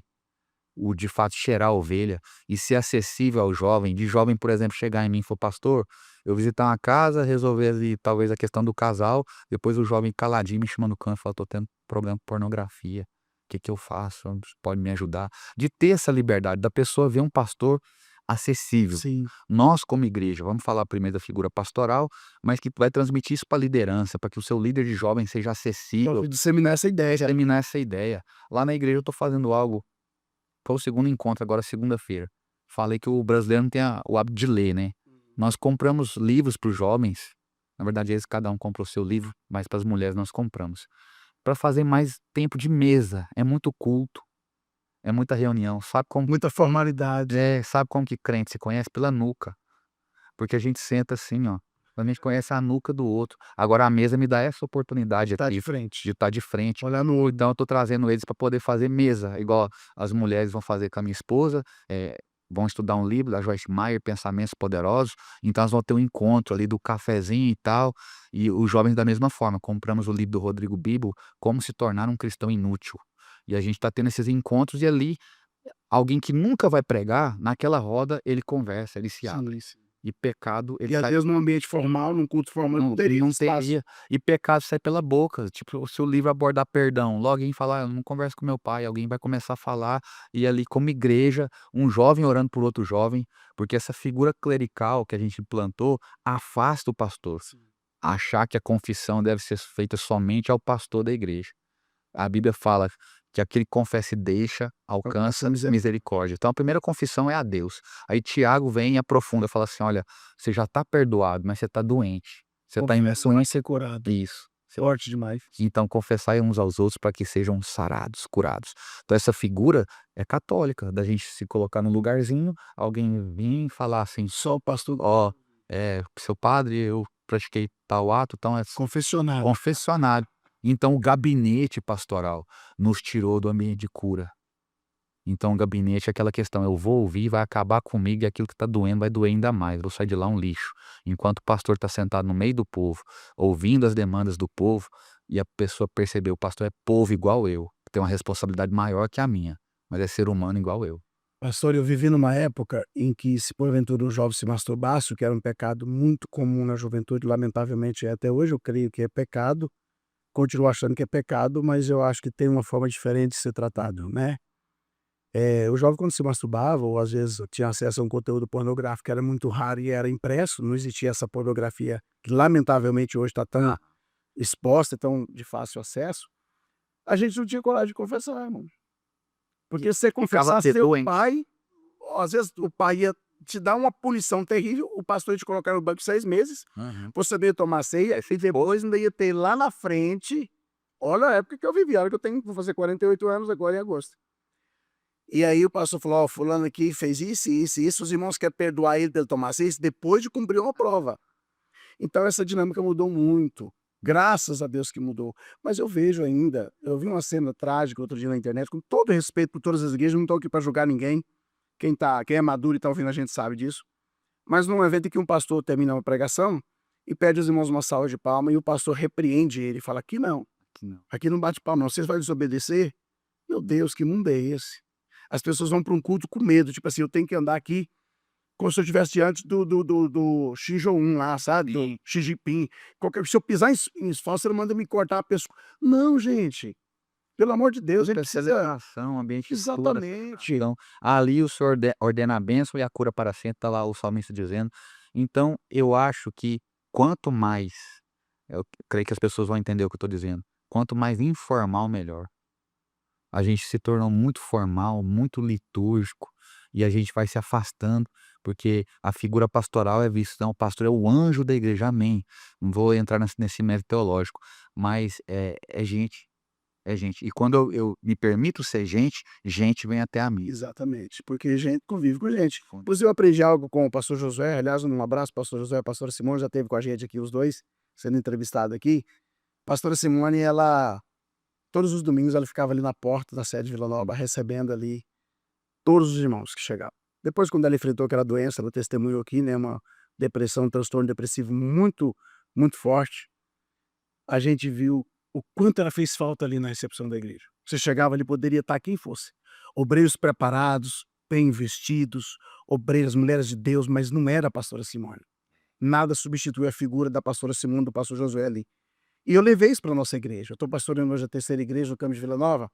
de fato cheirar a ovelha e ser acessível ao jovem, de jovem, por exemplo, chegar em mim e falar, pastor, eu visitar uma casa, resolver ali talvez a questão do casal, depois o jovem caladinho me chama no canto e fala, tô tendo problema com pornografia, o que eu faço? Você pode me ajudar? De ter essa liberdade, da pessoa ver um pastor acessível. Sim. Nós, como igreja, vamos falar primeiro da figura pastoral, mas que vai transmitir isso para a liderança, para que o seu líder de jovem seja acessível. Disseminar essa ideia. Lá na igreja eu estou fazendo algo. Foi o segundo encontro, agora segunda-feira. Falei que o brasileiro não tem o hábito de ler, né? Nós compramos livros para os jovens, na verdade cada um comprou o seu livro, mas para as mulheres nós compramos, para fazer mais tempo de mesa, é muito culto, é muita reunião, Muita formalidade. sabe como que crente se conhece? Pela nuca, porque a gente senta assim, ó, a gente conhece a nuca do outro, agora a mesa me dá essa oportunidade Tá aqui de frente. de estar de frente, Olhar no olho. então eu tô trazendo eles para poder fazer mesa, igual as mulheres vão fazer com a minha esposa, vão estudar um livro da Joyce Meyer, Pensamentos Poderosos, então elas vão ter um encontro ali do cafezinho e tal, e os jovens da mesma forma, compramos o livro do Rodrigo Bibo, Como se tornar um cristão inútil, e a gente tá tendo esses encontros e ali, alguém que nunca vai pregar, naquela roda ele conversa, ele se abre, Sim. e pecado ele E às sai vezes num ambiente formal, num culto formal, não teria não espaço. teria. E pecado sai pela boca, tipo, se o livro abordar perdão, logo alguém falar: "Eu não converso com meu pai", alguém vai começar a falar, e ali como igreja, um jovem orando por outro jovem, porque essa figura clerical que a gente implantou, afasta o pastor. Achar que a confissão deve ser feita somente ao pastor da igreja. A Bíblia fala que aquele que confessa e deixa, alcança Alcança misericórdia. Então a primeira confissão é a Deus. Aí Tiago vem e aprofunda, fala assim: "Olha, você já está perdoado, mas você está doente. Você está Confessa, vai ser curado. isso. Forte demais. Então confessai uns aos outros para que sejam sarados, curados". Então essa figura é católica, da gente se colocar num lugarzinho, alguém vir e falar assim: Só o pastor "Ó, seu padre, eu pratiquei tal ato, então é confessionário. confessionário". Então o gabinete pastoral nos tirou do ambiente de cura. Então o gabinete é aquela questão, eu vou ouvir, vai acabar comigo e aquilo que está doendo vai doer ainda mais, vou sair de lá um lixo. Enquanto o pastor está sentado no meio do povo, ouvindo as demandas do povo, e a pessoa percebeu, o pastor é povo igual eu, tem uma responsabilidade maior que a minha, mas é ser humano igual eu. Pastor, eu vivi numa época em que, se porventura um jovem se masturbasse, o que era um pecado muito comum na juventude, lamentavelmente é até hoje, eu creio que é pecado, continuo achando que é pecado, mas eu acho que tem uma forma diferente de ser tratado, né? O jovem, quando se masturbava, ou às vezes tinha acesso a um conteúdo pornográfico que era muito raro e era impresso, não existia essa pornografia que lamentavelmente hoje está tão exposta, tão de fácil acesso, a gente não tinha coragem de confessar, irmão. Porque se você confessasse, seu doente. pai, às vezes o pai ia te dar uma punição terrível, o pastor ia te colocar no banco 6 meses, você não ia tomar ceia, e depois ainda ia ter lá na frente, olha a época que eu vivi, a hora que vou fazer 48 anos agora em agosto. E aí o pastor falou, ó, fulano aqui fez isso, isso, isso, os irmãos querem perdoar ele pelo tomar ceia, depois de cumprir uma prova. Então essa dinâmica mudou muito, graças a Deus que mudou. Mas eu vejo ainda, eu vi uma cena trágica outro dia na internet, com todo respeito por todas as igrejas, não estou aqui para julgar ninguém, quem é maduro e está ouvindo a gente sabe disso, mas num evento em que um pastor termina uma pregação e pede aos irmãos uma salva de palma e o pastor repreende ele, fala, aqui não bate palma não, vocês vão desobedecer? Meu Deus, que mundo é esse? As pessoas vão para um culto com medo, tipo assim, eu tenho que andar aqui como se eu estivesse diante do Kim Jong-un lá, sabe? Do Xi Jinping. Se eu pisar em esforço, ele manda me cortar a pessoa. Não, gente. Pelo amor de Deus, a gente precisa... ambiente de cura, Exatamente. então, ali o Senhor ordena a bênção e a cura para sempre, está lá o salmista dizendo. Então, eu acho que quanto mais, eu creio que as pessoas vão entender o que eu estou dizendo, quanto mais informal, melhor. A gente se tornou muito formal, muito litúrgico, e a gente vai se afastando, porque a figura pastoral é vista, então o pastor é o anjo da igreja, amém. Não vou entrar nesse mérito teológico, mas é gente, é gente. E quando eu me permito ser gente, gente vem até a mim. Exatamente, porque gente convive com gente. Pois eu aprendi algo com o pastor Josué, aliás, um abraço, pastor Josué, a pastora Simone, já esteve com a gente aqui, os dois, sendo entrevistado aqui. Pastora Simone, ela... Todos os domingos ela ficava ali na porta da sede de Vila Nova, recebendo ali todos os irmãos que chegavam. Depois, quando ela enfrentou aquela doença, ela testemunhou aqui, né, uma depressão, um transtorno depressivo muito, muito forte. A gente viu o quanto ela fez falta ali na recepção da igreja. Você chegava ali, poderia estar quem fosse. Obreiros preparados, bem vestidos, obreiras, mulheres de Deus, mas não era a pastora Simone. Nada substitui a figura da pastora Simone, do pastor Josué ali. E eu levei isso para a nossa igreja. Eu estou pastoreando hoje a terceira igreja no Campo de Vila Nova.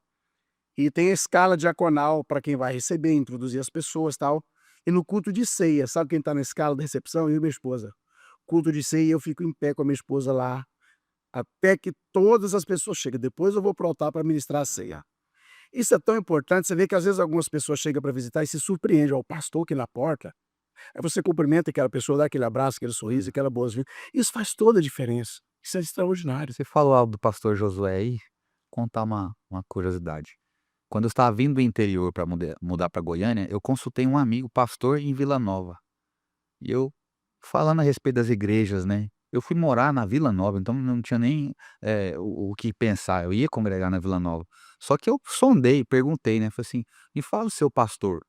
E tem a escala diaconal para quem vai receber, introduzir as pessoas e tal. E no culto de ceia, sabe quem está na escala da recepção? Eu e minha esposa. Culto de ceia, eu fico em pé com a minha esposa lá, até que todas as pessoas chegam. Depois eu vou para o altar para ministrar a ceia. Isso é tão importante, você vê que às vezes algumas pessoas chegam para visitar e se surpreendem. Ó, o pastor aqui na porta. Aí você cumprimenta aquela pessoa, dá aquele abraço, aquele sorriso, aquela boas-vindas. Isso faz toda a diferença. Isso é extraordinário. Você falou algo do pastor Josué aí, contar uma curiosidade. Quando eu estava vindo do interior para mudar para Goiânia, eu consultei um amigo pastor em Vila Nova. E eu, falando a respeito das igrejas, né, eu fui morar na Vila Nova, então não tinha nem, o que pensar, eu ia congregar na Vila Nova. Só que eu sondei, perguntei, né, falei assim: "Me fala o seu pastor".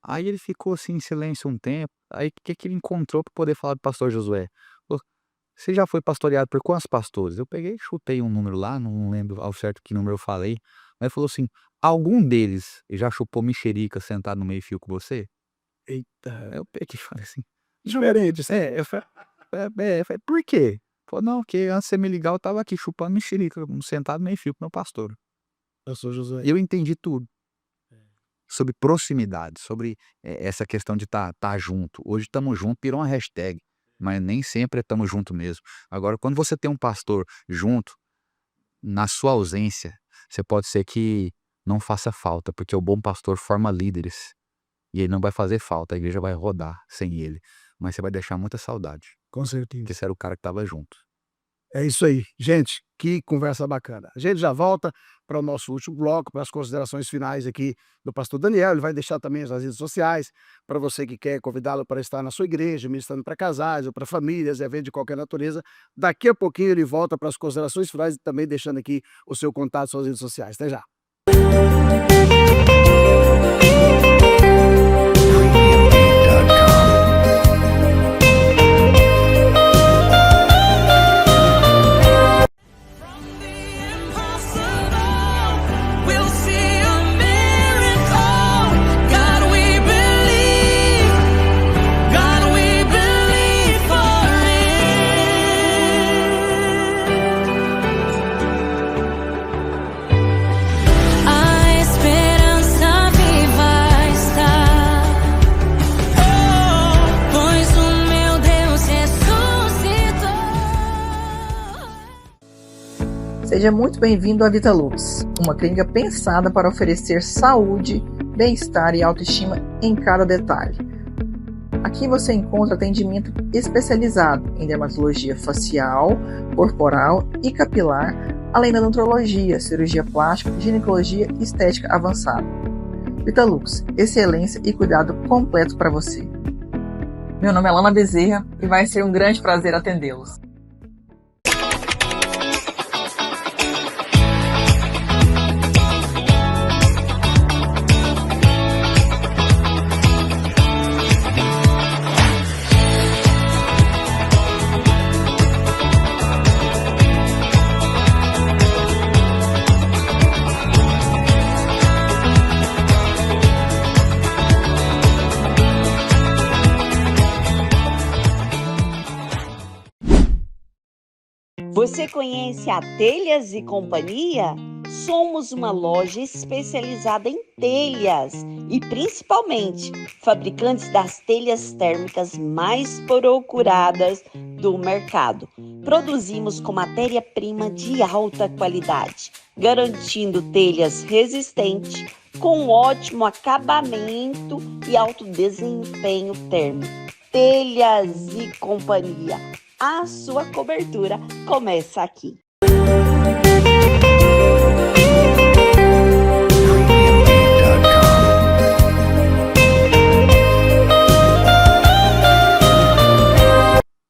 Aí ele ficou, assim, em silêncio um tempo, aí o que que ele encontrou para poder falar do pastor Josué? Falou: "Você já foi pastoreado por quantos pastores?" Eu peguei e chutei um número lá, não lembro ao certo que número eu falei, mas ele falou assim: "Algum deles já chupou mexerica sentado no meio-fio com você?" Eita, Aí eu peguei e falei assim diferente. Assim. eu falei eu falei: "Por quê?" Falou: "Não, porque antes de você me ligar eu estava aqui chupando mexerica, sentado no meio-fio com meu pastor." Eu sou Josué. E eu entendi tudo. Sobre proximidade, sobre, essa questão de estar junto. Hoje estamos junto virou uma hashtag, mas nem sempre estamos junto mesmo. Agora quando você tem um pastor junto, na sua ausência, você pode ser que não faça falta, porque o bom pastor forma líderes, e ele não vai fazer falta, a igreja vai rodar sem ele, mas você vai deixar muita saudade, Com certeza. porque você era o cara que estava junto. É isso aí. Gente, que conversa bacana. A gente já volta para o nosso último bloco, para as considerações finais aqui do pastor Daniel. Ele vai deixar também as redes sociais para você que quer convidá-lo para estar na sua igreja, ministrando para casais ou para famílias, eventos de qualquer natureza. Daqui a pouquinho ele volta para as considerações finais e também deixando aqui o seu contato, suas redes sociais. Até já. We'll see a miracle. God, we believe. God, we believe for it. A esperança viva está. Oh, pois o meu Deus ressuscitou. Seja muito bem-vindo à Vitalux, uma clínica pensada para oferecer saúde, bem-estar e autoestima em cada detalhe. Aqui você encontra atendimento especializado em dermatologia facial, corporal e capilar, além da nutrologia, cirurgia plástica, ginecologia e estética avançada. Vitalux, excelência e cuidado completo para você. Meu nome é Lana Bezerra e vai ser um grande prazer atendê-los. Você conhece a Telhas e Companhia? Somos uma loja especializada em telhas e principalmente fabricantes das telhas térmicas mais procuradas do mercado. Produzimos com matéria-prima de alta qualidade, garantindo telhas resistentes com ótimo acabamento e alto desempenho térmico. Telhas e Companhia. A sua cobertura começa aqui.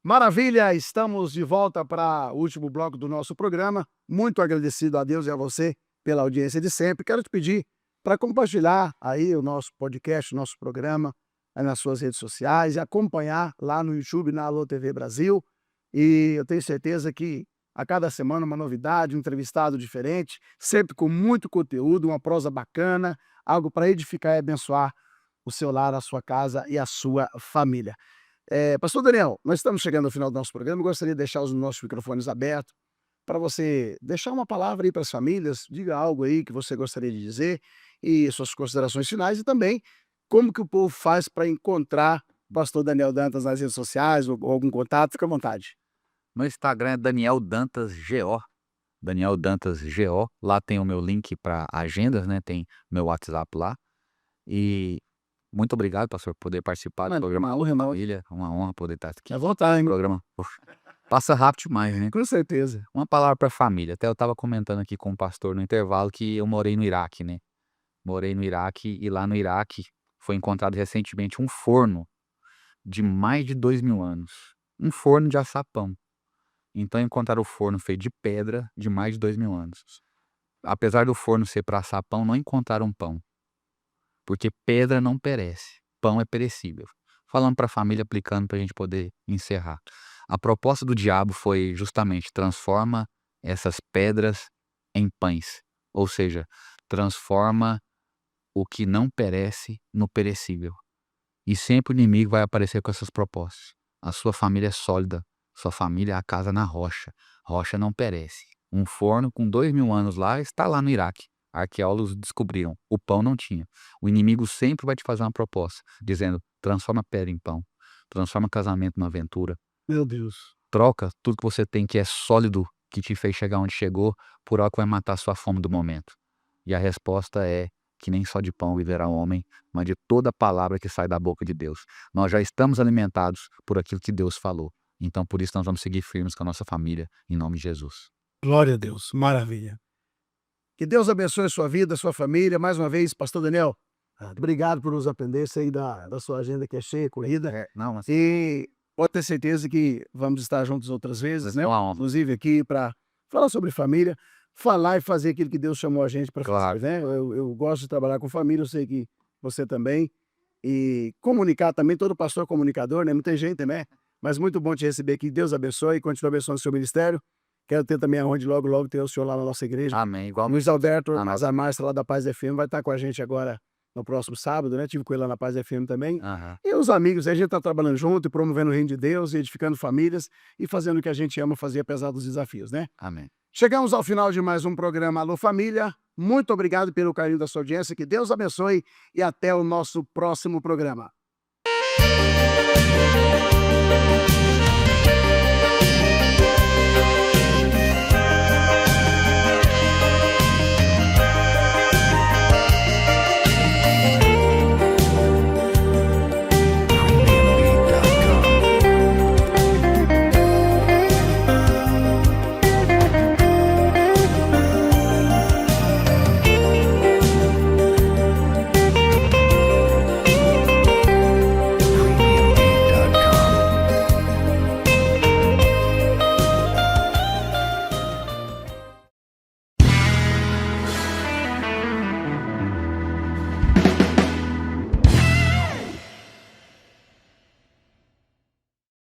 Maravilha, estamos de volta para o último bloco do nosso programa. Muito agradecido a Deus e a você pela audiência de sempre. Quero te pedir para compartilhar aí o nosso podcast, o nosso programa aí nas suas redes sociais e acompanhar lá no YouTube, na Alô TV Brasil. E eu tenho certeza que a cada semana uma novidade, um entrevistado diferente, sempre com muito conteúdo, uma prosa bacana, algo para edificar e abençoar o seu lar, a sua casa e a sua família. Pastor Daniel, nós estamos chegando ao final do nosso programa. Eu gostaria de deixar os nossos microfones abertos para você deixar uma palavra aí para as famílias, diga algo aí que você gostaria de dizer e suas considerações finais e também como que o povo faz para encontrar o pastor Daniel Dantas nas redes sociais ou algum contato, fica à vontade. Meu Instagram é Daniel Dantas GO, Daniel Dantas GO. Lá tem o meu link para agendas, né? Tem meu WhatsApp lá. E Muito obrigado, pastor, por poder participar do Mano, programa uma honra, irmão. Família. Uma honra poder estar aqui. À vontade, hein? Programa passa rápido demais, né? Com certeza. Uma palavra para família. Até eu estava comentando aqui com o pastor no intervalo que eu morei no Iraque, né? Morei no Iraque e lá no Iraque foi encontrado recentemente um forno de mais de 2.000 anos. Um forno de assar pão. Então encontraram o forno feito de pedra de mais de 2.000 anos. Apesar do forno ser para assar pão, não encontraram pão. Porque pedra não perece, pão é perecível. Falando para a família, aplicando para a gente poder encerrar. A proposta do diabo foi justamente transforma essas pedras em pães. Ou seja, transforma o que não perece no perecível. E sempre o inimigo vai aparecer com essas propostas. A sua família é sólida, sua família é a casa na rocha. Rocha não perece. Um forno com 2.000 anos lá está lá no Iraque. Arqueólogos descobriram. O pão não tinha. O inimigo sempre vai te fazer uma proposta, dizendo, transforma pedra em pão. Transforma casamento numa aventura. Meu Deus. Troca tudo que você tem que é sólido, que te fez chegar onde chegou, por algo que vai matar a sua fome do momento. E a resposta é que nem só de pão viverá o homem, mas de toda palavra que sai da boca de Deus. Nós já estamos alimentados por aquilo que Deus falou. Então, por isso, nós vamos seguir firmes com a nossa família, em nome de Jesus. Glória a Deus. Maravilha. Que Deus abençoe a sua vida, a sua família. Mais uma vez, pastor Daniel, obrigado por nos atender. Sei da sua agenda que é cheia, corrida. Não, mas E pode ter certeza que vamos estar juntos outras vezes, né? Uma honra. Inclusive aqui para falar sobre família, falar e fazer aquilo que Deus chamou a gente para Claro. fazer, né? Eu gosto de trabalhar com família, eu sei que você também. E comunicar também, todo pastor é comunicador, né? Não tem jeito, né? Mas muito bom te receber aqui. Deus abençoe e continue abençoando o seu ministério. Quero ter também aonde logo ter o senhor lá na nossa igreja. Amém. Igual Luiz Alberto Amém. Azamar, lá da Paz FM, vai estar com a gente agora no próximo sábado, né? Tive com ele lá na Paz FM também. Aham. E os amigos, a gente está trabalhando junto e promovendo o reino de Deus, e edificando famílias e fazendo o que a gente ama fazer apesar dos desafios, né? Amém. Chegamos ao final de mais um programa Alô Família. Muito obrigado pelo carinho da sua audiência, que Deus abençoe e até o nosso próximo programa.